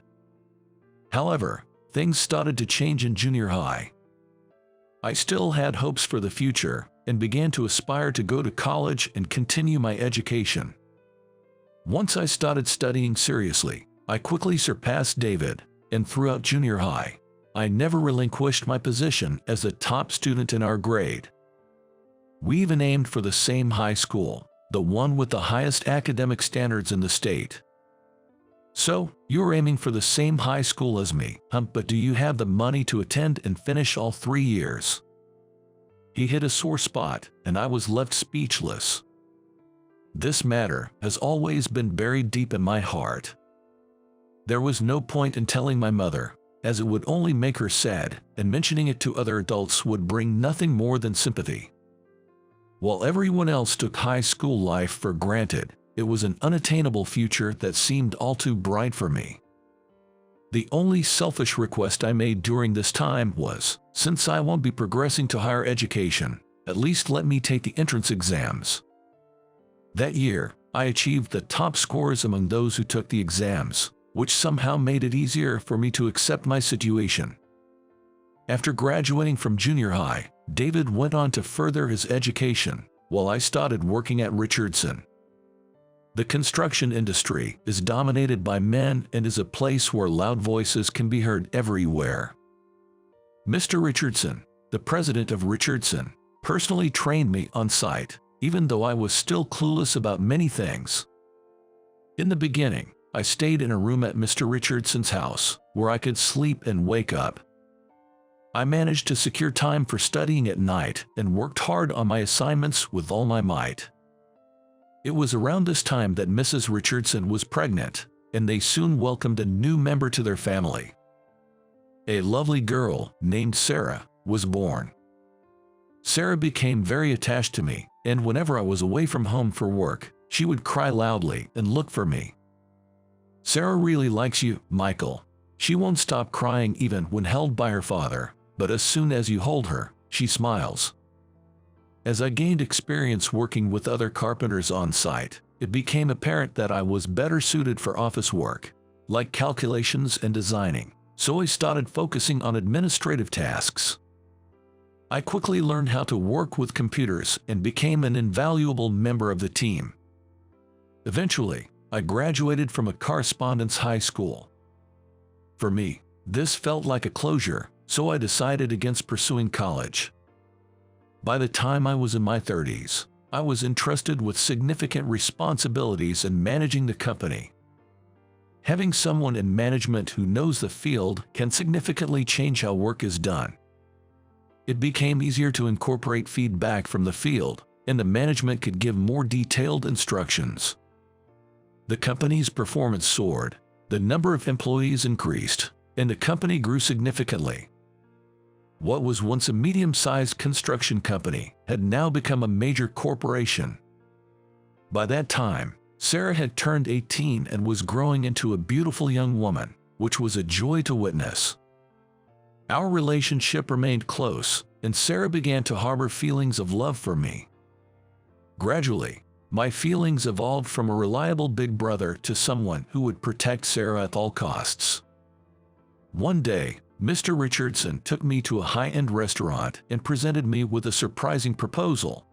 A: However, things started to change in junior high. I still had hopes for the future and began to aspire to go to college and continue my education. Once I started studying seriously, I quickly surpassed David, and throughout junior high, I never relinquished my position as the top student in our grade. We even aimed for the same high school, the one with the highest academic standards in the state. "So, you're aiming for the same high school as me, but do you have the money to attend and finish all 3 years?" He hit a sore spot, and I was left speechless. This matter has always been buried deep in my heart. There was no point in telling my mother, as it would only make her sad, and mentioning it to other adults would bring nothing more than sympathy. While everyone else took high school life for granted, it was an unattainable future that seemed all too bright for me. The only selfish request I made during this time was, since I won't be progressing to higher education, at least let me take the entrance exams. That year, I achieved the top scores among those who took the exams, which somehow made it easier for me to accept my situation. After graduating from junior high, David went on to further his education, while I started working at Richardson. The construction industry is dominated by men and is a place where loud voices can be heard everywhere. Mr. Richardson, the president of Richardson, personally trained me on site, even though I was still clueless about many things. In the beginning, I stayed in a room at Mr. Richardson's house, where I could sleep and wake up. I managed to secure time for studying at night and worked hard on my assignments with all my might. It was around this time that Mrs. Richardson was pregnant, and they soon welcomed a new member to their family. A lovely girl named Sarah was born. Sarah became very attached to me, and whenever I was away from home for work, she would cry loudly and look for me. "Sarah really likes you, Michael. She won't stop crying even when held by her father, but as soon as you hold her, she smiles." As I gained experience working with other carpenters on site, it became apparent that I was better suited for office work, like calculations and designing, so I started focusing on administrative tasks. I quickly learned how to work with computers and became an invaluable member of the team. Eventually, I graduated from a correspondence high school. For me, this felt like a closure, so I decided against pursuing college. By the time I was in my 30s, I was entrusted with significant responsibilities in managing the company. Having someone in management who knows the field can significantly change how work is done. It became easier to incorporate feedback from the field, and the management could give more detailed instructions. The company's performance soared, the number of employees increased, and the company grew significantly. What was once a medium-sized construction company had now become a major corporation. By that time, Sarah had turned 18 and was growing into a beautiful young woman, which was a joy to witness. Our relationship remained close, and Sarah began to harbor feelings of love for me. Gradually, my feelings evolved from a reliable big brother to someone who would protect Sarah at all costs. One day, Mr. Richardson took me to a high-end restaurant and presented me with a surprising proposal.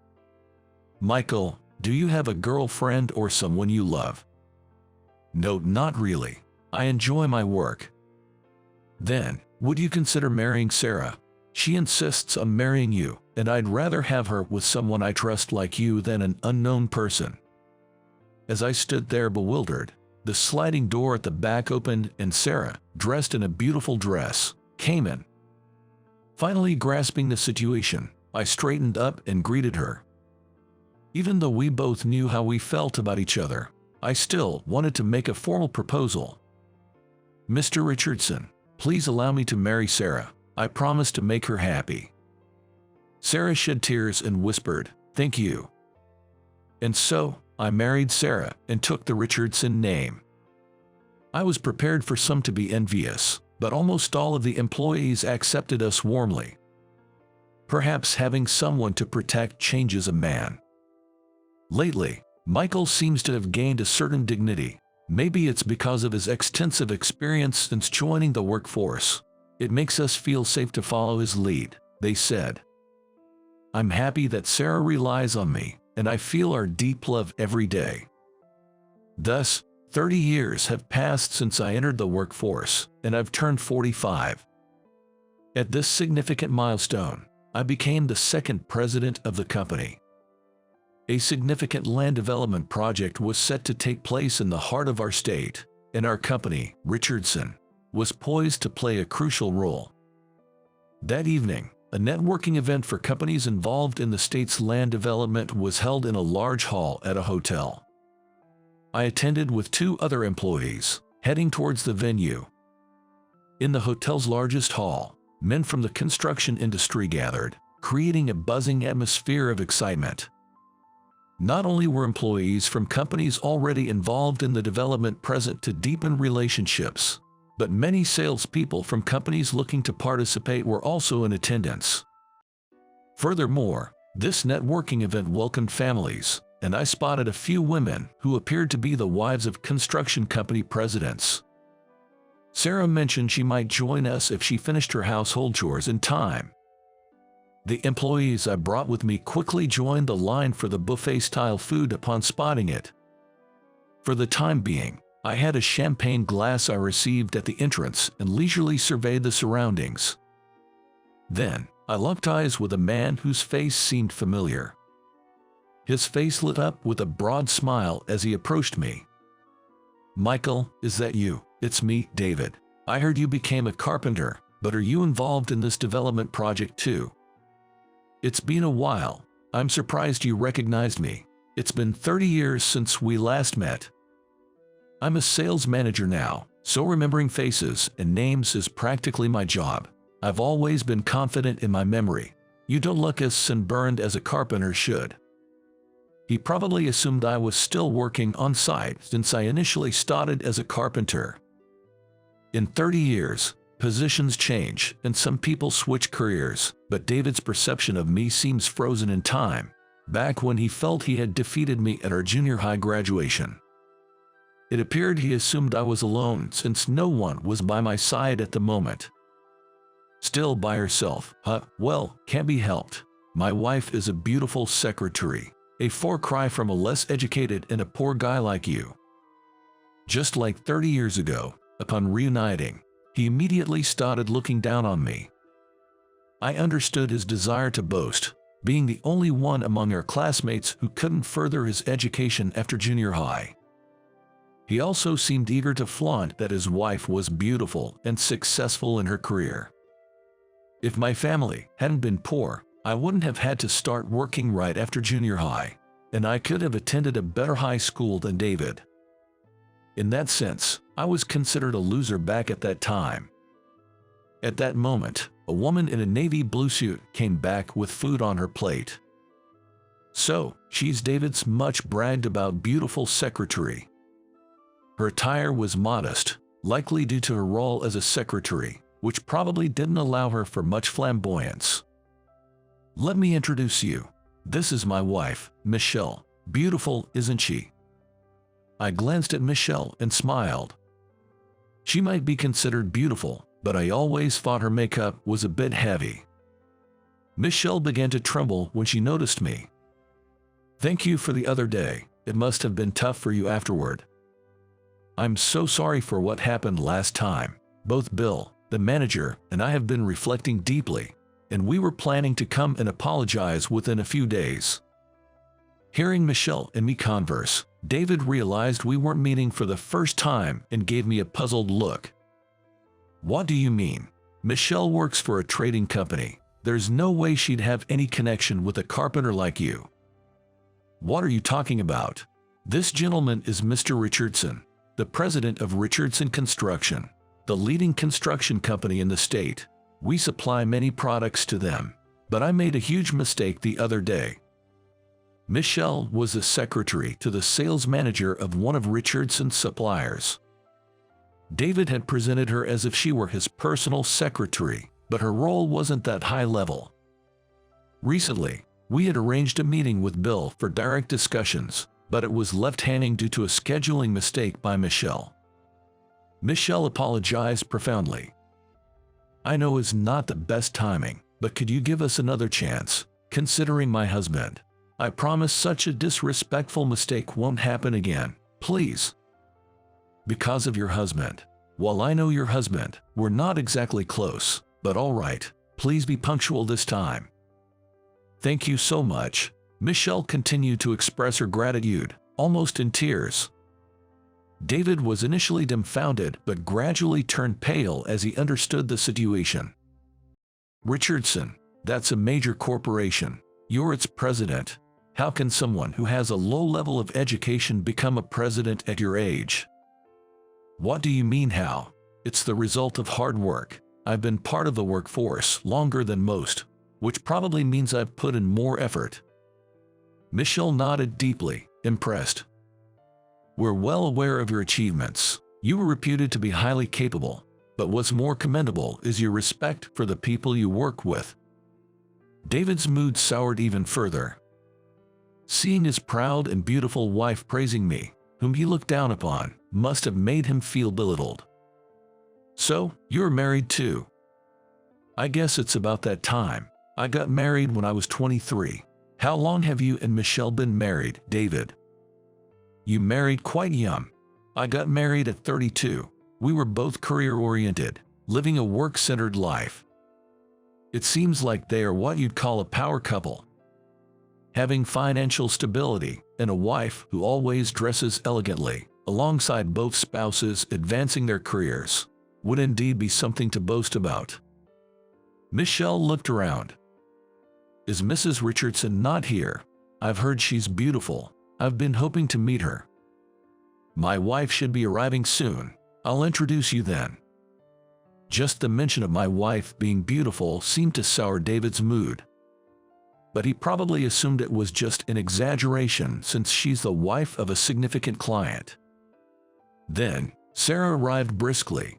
A: "Michael, do you have a girlfriend or someone you love?" "No, not really. I enjoy my work." "Then, would you consider marrying Sarah? She insists on marrying you, and I'd rather have her with someone I trust like you than an unknown person." As I stood there bewildered, the sliding door at the back opened and Sarah, dressed in a beautiful dress, came in. Finally grasping the situation, I straightened up and greeted her. Even though we both knew how we felt about each other, I still wanted to make a formal proposal. "Mr. Richardson, please allow me to marry Sarah. I promise to make her happy." Sarah shed tears and whispered, "Thank you." And so, I married Sarah and took the Richardson name. I was prepared for some to be envious, but almost all of the employees accepted us warmly. Perhaps having someone to protect changes a man. Lately, Michael seems to have gained a certain dignity. Maybe it's because of his extensive experience since joining the workforce. It makes us feel safe to follow his lead, they said. I'm happy that Sarah relies on me, and I feel our deep love every day. Thus, 30 years have passed since I entered the workforce, and I've turned 45. At this significant milestone, I became the second president of the company. A significant land development project was set to take place in the heart of our state, and our company, Richardson, was poised to play a crucial role. That evening, a networking event for companies involved in the state's land development was held in a large hall at a hotel. I attended with 2 other employees, heading towards the venue. In the hotel's largest hall, men from the construction industry gathered, creating a buzzing atmosphere of excitement. Not only were employees from companies already involved in the development present to deepen relationships, but many salespeople from companies looking to participate were also in attendance. Furthermore, this networking event welcomed families, and I spotted a few women who appeared to be the wives of construction company presidents. Sarah mentioned she might join us if she finished her household chores in time. The employees I brought with me quickly joined the line for the buffet-style food upon spotting it. For the time being, I had a champagne glass I received at the entrance and leisurely surveyed the surroundings. Then, I locked eyes with a man whose face seemed familiar. His face lit up with a broad smile as he approached me. "Michael, is that you?" "It's me, David. I heard you became a carpenter, but are you involved in this development project too?" "It's been a while. I'm surprised you recognized me. It's been 30 years since we last met." "I'm a sales manager now, so remembering faces and names is practically my job. I've always been confident in my memory. You don't look as sunburned as a carpenter should." He probably assumed I was still working on site since I initially started as a carpenter. In 30 years, positions change and some people switch careers, but David's perception of me seems frozen in time, back when he felt he had defeated me at our junior high graduation. It appeared he assumed I was alone since no one was by my side at the moment. "Still by herself, huh? Well, can't be helped. My wife is a beautiful secretary. A far cry from a less educated and a poor guy like you." Just like 30 years ago, upon reuniting, he immediately started looking down on me. I understood his desire to boast, being the only one among our classmates who couldn't further his education after junior high. He also seemed eager to flaunt that his wife was beautiful and successful in her career. If my family hadn't been poor, I wouldn't have had to start working right after junior high, and I could have attended a better high school than David. In that sense, I was considered a loser back at that time. At that moment, a woman in a navy blue suit came back with food on her plate. "So, she's David's much bragged about beautiful secretary." Her attire was modest, likely due to her role as a secretary, which probably didn't allow her for much flamboyance. "Let me introduce you. This is my wife, Michelle. Beautiful, isn't she?" I glanced at Michelle and smiled. She might be considered beautiful, but I always thought her makeup was a bit heavy. Michelle began to tremble when she noticed me. "Thank you for the other day. It must have been tough for you afterward." "I'm so sorry for what happened last time. Both Bill, the manager, and I have been reflecting deeply, and we were planning to come and apologize within a few days." Hearing Michelle and me converse, David realized we weren't meeting for the first time and gave me a puzzled look. "What do you mean? Michelle works for a trading company. There's no way she'd have any connection with a carpenter like you." "What are you talking about? This gentleman is Mr. Richardson, the president of Richardson Construction, the leading construction company in the state. We supply many products to them, but I made a huge mistake the other day." Michelle was the secretary to the sales manager of one of Richardson's suppliers. David had presented her as if she were his personal secretary, but her role wasn't that high level. Recently, we had arranged a meeting with Bill for direct discussions, but it was left hanging due to a scheduling mistake by Michelle. Michelle apologized profoundly. "I know it's not the best timing, but could you give us another chance, considering my husband? I promise such a disrespectful mistake won't happen again, please." "Because of your husband. Well, I know your husband. We're not exactly close, but all right, please be punctual this time." "Thank you so much." Michelle continued to express her gratitude, almost in tears. David was initially dumbfounded but gradually turned pale as he understood the situation. "Richardson, that's a major corporation. You're its president. How can someone who has a low level of education become a president at your age?" "What do you mean how? It's the result of hard work. I've been part of the workforce longer than most, which probably means I've put in more effort." Michelle nodded deeply, impressed. "We're well aware of your achievements. You were reputed to be highly capable, but what's more commendable is your respect for the people you work with." David's mood soured even further. Seeing his proud and beautiful wife praising me, whom he looked down upon, must have made him feel belittled. "So, you're married too? I guess it's about that time. I got married when I was 23. How long have you and Michelle been married, David? You married quite young. I got married at 32. We were both career-oriented, living a work-centered life. It seems like they are what you'd call a power couple. Having financial stability and a wife who always dresses elegantly, alongside both spouses advancing their careers, would indeed be something to boast about. Michelle looked around. Is Mrs. Richardson not here? I've heard she's beautiful. I've been hoping to meet her. My wife should be arriving soon. I'll introduce you then. Just the mention of my wife being beautiful seemed to sour David's mood. But he probably assumed it was just an exaggeration since she's the wife of a significant client. Then, Sarah arrived briskly.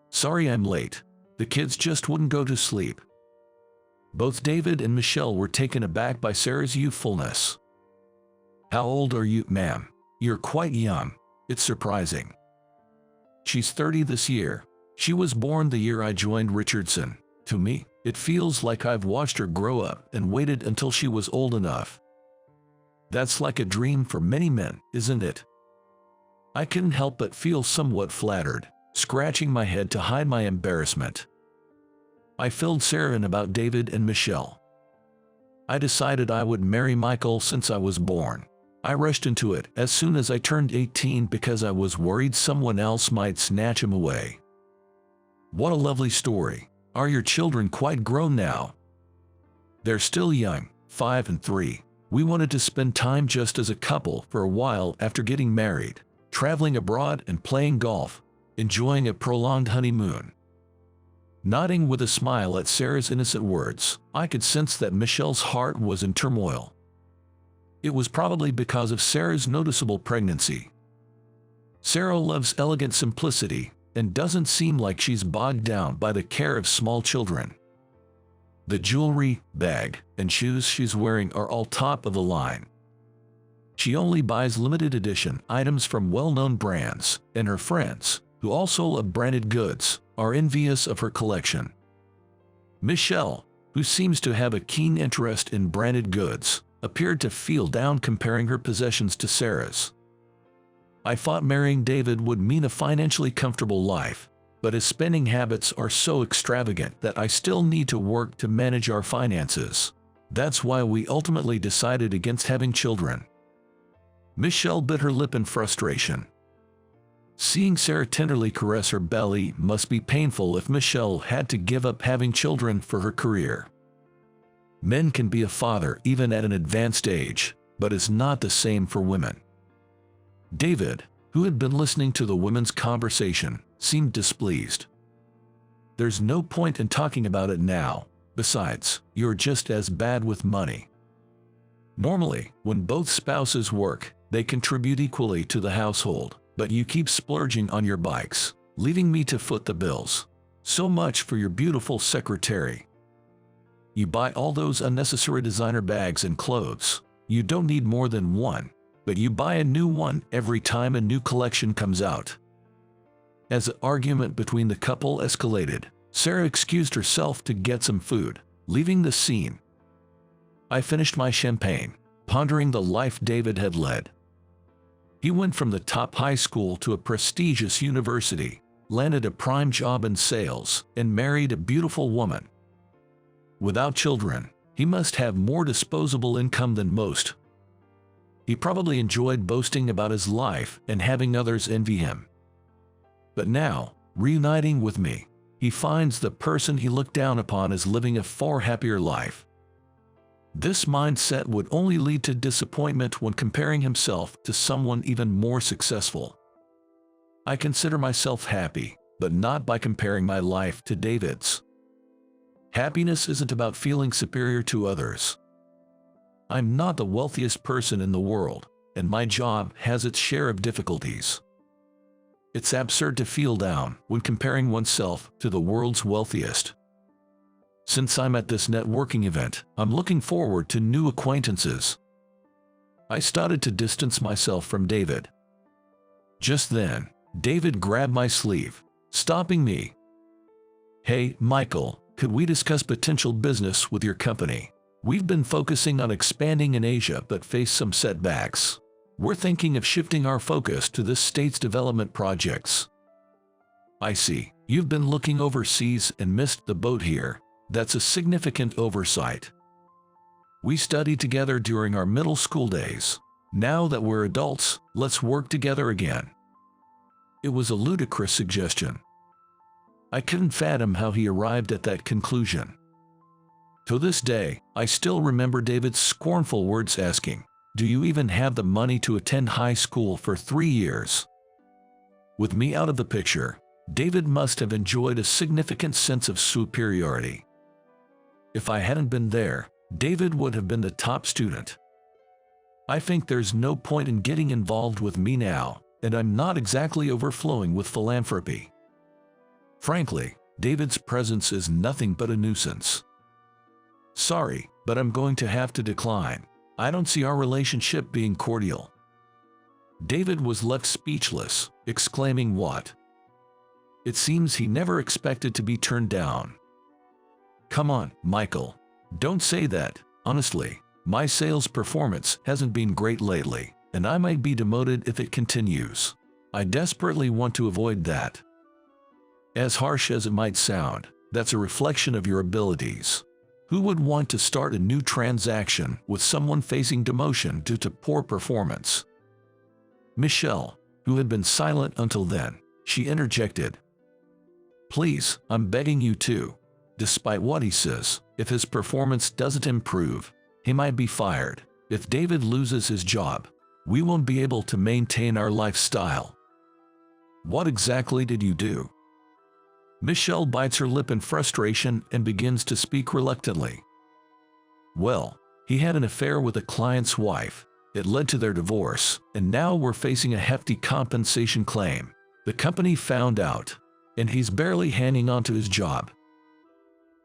A: Sorry I'm late. The kids just wouldn't go to sleep. Both David and Michelle were taken aback by Sarah's youthfulness. How old are you, ma'am? You're quite young. It's surprising. She's 30 this year. She was born the year I joined Richardson. To me, it feels like I've watched her grow up and waited until she was old enough. That's like a dream for many men, isn't it? I couldn't help but feel somewhat flattered, scratching my head to hide my embarrassment. I filled Sarah in about David and Michelle. I decided I would marry Michael since I was born. I rushed into it as soon as I turned 18 because I was worried someone else might snatch him away. What a lovely story. Are your children quite grown now? They're still young, 5 and 3. We wanted to spend time just as a couple for a while after getting married, traveling abroad and playing golf, enjoying a prolonged honeymoon. Nodding with a smile at Sarah's innocent words, I could sense that Michelle's heart was in turmoil. It was probably because of Sarah's noticeable pregnancy. Sarah loves elegant simplicity and doesn't seem like she's bogged down by the care of small children. The jewelry, bag, and shoes she's wearing are all top of the line. She only buys limited edition items from well-known brands, and her friends, who also love branded goods, are envious of her collection. Michelle, who seems to have a keen interest in branded goods, appeared to feel down comparing her possessions to Sarah's. I thought marrying David would mean a financially comfortable life, but his spending habits are so extravagant that I still need to work to manage our finances. That's why we ultimately decided against having children. Michelle bit her lip in frustration. Seeing Sarah tenderly caress her belly must be painful if Michelle had to give up having children for her career. Men can be a father even at an advanced age, but it's not the same for women. David, who had been listening to the women's conversation, seemed displeased. There's no point in talking about it now. Besides, you're just as bad with money. Normally, when both spouses work, they contribute equally to the household, but you keep splurging on your bikes, leaving me to foot the bills. So much for your beautiful secretary. You buy all those unnecessary designer bags and clothes. You don't need more than one, but you buy a new one every time a new collection comes out. As the argument between the couple escalated, Sarah excused herself to get some food, leaving the scene. I finished my champagne, pondering the life David had led. He went from the top high school to a prestigious university, landed a prime job in sales, and married a beautiful woman. Without children, he must have more disposable income than most. He probably enjoyed boasting about his life and having others envy him. But now, reuniting with me, he finds the person he looked down upon as living a far happier life. This mindset would only lead to disappointment when comparing himself to someone even more successful. I consider myself happy, but not by comparing my life to David's. Happiness isn't about feeling superior to others. I'm not the wealthiest person in the world, and my job has its share of difficulties. It's absurd to feel down when comparing oneself to the world's wealthiest. Since I'm at this networking event, I'm looking forward to new acquaintances. I started to distance myself from David. Just then, David grabbed my sleeve, stopping me. Hey, Michael, could we discuss potential business with your company? We've been focusing on expanding in Asia but face some setbacks. We're thinking of shifting our focus to this state's development projects. I see. You've been looking overseas and missed the boat here. That's a significant oversight. We studied together during our middle school days. Now that we're adults, let's work together again. It was a ludicrous suggestion. I couldn't fathom how he arrived at that conclusion. To this day, I still remember David's scornful words asking, "Do you even have the money to attend high school for 3 years?" With me out of the picture, David must have enjoyed a significant sense of superiority. If I hadn't been there, David would have been the top student. I think there's no point in getting involved with me now, and I'm not exactly overflowing with philanthropy. Frankly, David's presence is nothing but a nuisance. Sorry, but I'm going to have to decline. I don't see our relationship being cordial. David was left speechless, exclaiming, "What?" It seems he never expected to be turned down. Come on, Michael. Don't say that. Honestly, my sales performance hasn't been great lately, and I might be demoted if it continues. I desperately want to avoid that. As harsh as it might sound, that's a reflection of your abilities. Who would want to start a new transaction with someone facing demotion due to poor performance? Michelle, who had been silent until then, she interjected. Please, I'm begging you to. Despite what he says, if his performance doesn't improve, he might be fired. If David loses his job, we won't be able to maintain our lifestyle. What exactly did you do? Michelle bites her lip in frustration and begins to speak reluctantly. Well, he had an affair with a client's wife. It led to their divorce, and now we're facing a hefty compensation claim. The company found out, and he's barely hanging on to his job.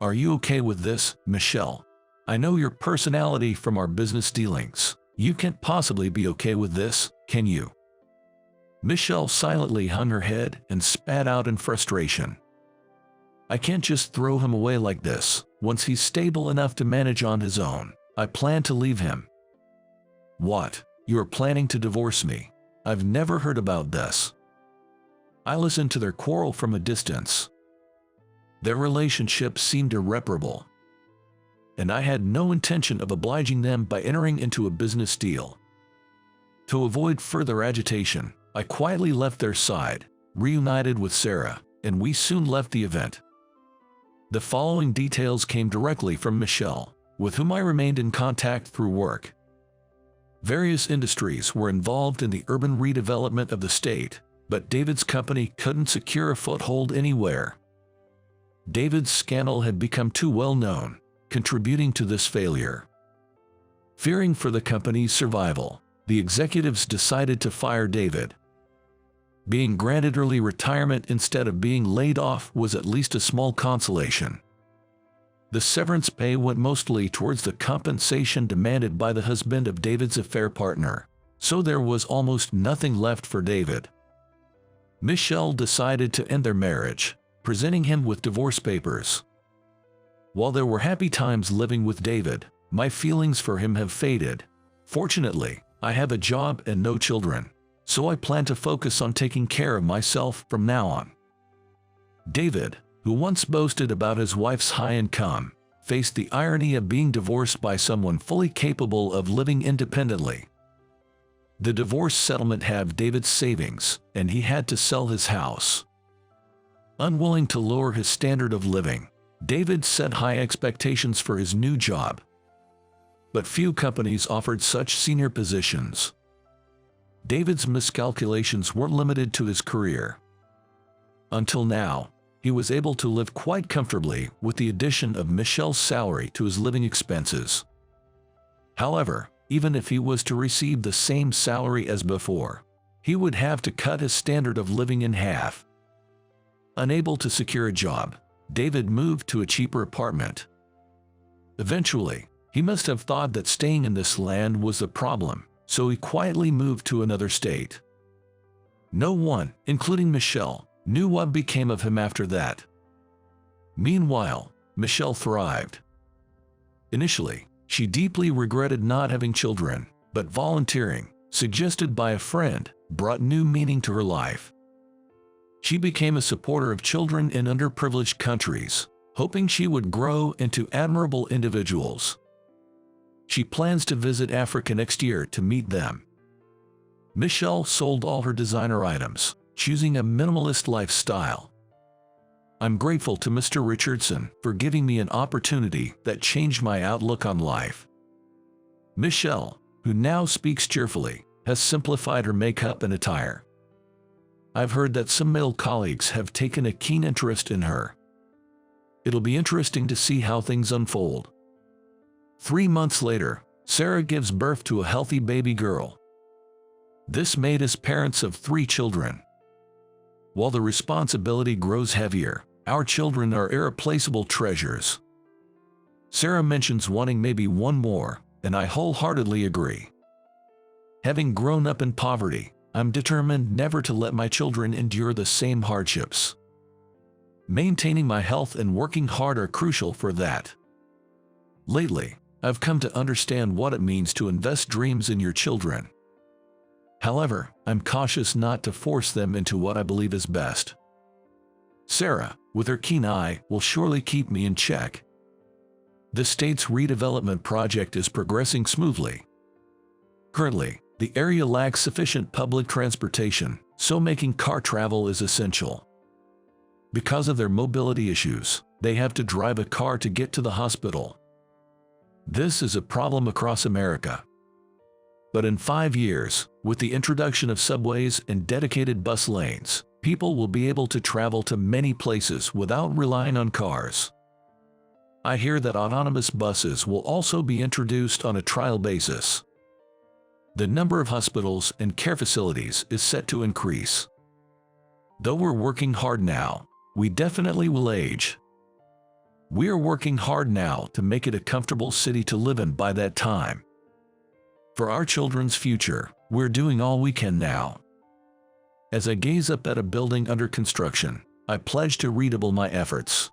A: Are you okay with this, Michelle? I know your personality from our business dealings. You can't possibly be okay with this, can you? Michelle silently hung her head and spat out in frustration. I can't just throw him away like this. Once he's stable enough to manage on his own, I plan to leave him. What? You're planning to divorce me? I've never heard about this. I listened to their quarrel from a distance. Their relationship seemed irreparable, and I had no intention of obliging them by entering into a business deal. To avoid further agitation, I quietly left their side, reunited with Sarah, and we soon left the event. The following details came directly from Michelle, with whom I remained in contact through work. Various industries were involved in the urban redevelopment of the state, but David's company couldn't secure a foothold anywhere. David's scandal had become too well known, contributing to this failure. Fearing for the company's survival, the executives decided to fire David. Being granted early retirement instead of being laid off was at least a small consolation. The severance pay went mostly towards the compensation demanded by the husband of David's affair partner, so there was almost nothing left for David. Michelle decided to end their marriage, presenting him with divorce papers. While there were happy times living with David, my feelings for him have faded. Fortunately, I have a job and no children, so I plan to focus on taking care of myself from now on. David, who once boasted about his wife's high income, faced the irony of being divorced by someone fully capable of living independently. The divorce settlement halved David's savings, and he had to sell his house. Unwilling to lower his standard of living, David set high expectations for his new job. But few companies offered such senior positions. David's miscalculations weren't limited to his career. Until now, he was able to live quite comfortably with the addition of Michelle's salary to his living expenses. However, even if he was to receive the same salary as before, he would have to cut his standard of living in half. Unable to secure a job, David moved to a cheaper apartment. Eventually, he must have thought that staying in this land was the problem, so he quietly moved to another state. No one, including Michelle, knew what became of him after that. Meanwhile, Michelle thrived. Initially, she deeply regretted not having children, but volunteering, suggested by a friend, brought new meaning to her life. She became a supporter of children in underprivileged countries, hoping she would grow into admirable individuals. She plans to visit Africa next year to meet them. Michelle sold all her designer items, choosing a minimalist lifestyle. I'm grateful to Mr. Richardson for giving me an opportunity that changed my outlook on life. Michelle, who now speaks cheerfully, has simplified her makeup and attire. I've heard that some male colleagues have taken a keen interest in her. It'll be interesting to see how things unfold. 3 months later, Sarah gives birth to a healthy baby girl. This made us parents of 3 children. While the responsibility grows heavier, our children are irreplaceable treasures. Sarah mentions wanting maybe one more, and I wholeheartedly agree. Having grown up in poverty, I'm determined never to let my children endure the same hardships. Maintaining my health and working hard are crucial for that. Lately, I've come to understand what it means to invest dreams in your children. However, I'm cautious not to force them into what I believe is best. Sarah, with her keen eye, will surely keep me in check. The state's redevelopment project is progressing smoothly. Currently, the area lacks sufficient public transportation, so making car travel is essential. Because of their mobility issues, they have to drive a car to get to the hospital. This is a problem across America. But in 5 years, with the introduction of subways and dedicated bus lanes, people will be able to travel to many places without relying on cars. I hear that autonomous buses will also be introduced on a trial basis. The number of hospitals and care facilities is set to increase. Though we're working hard now, we definitely will age. We're working hard now to make it a comfortable city to live in by that time. For our children's future, we're doing all we can now. As I gaze up at a building under construction, I pledge to redouble my efforts.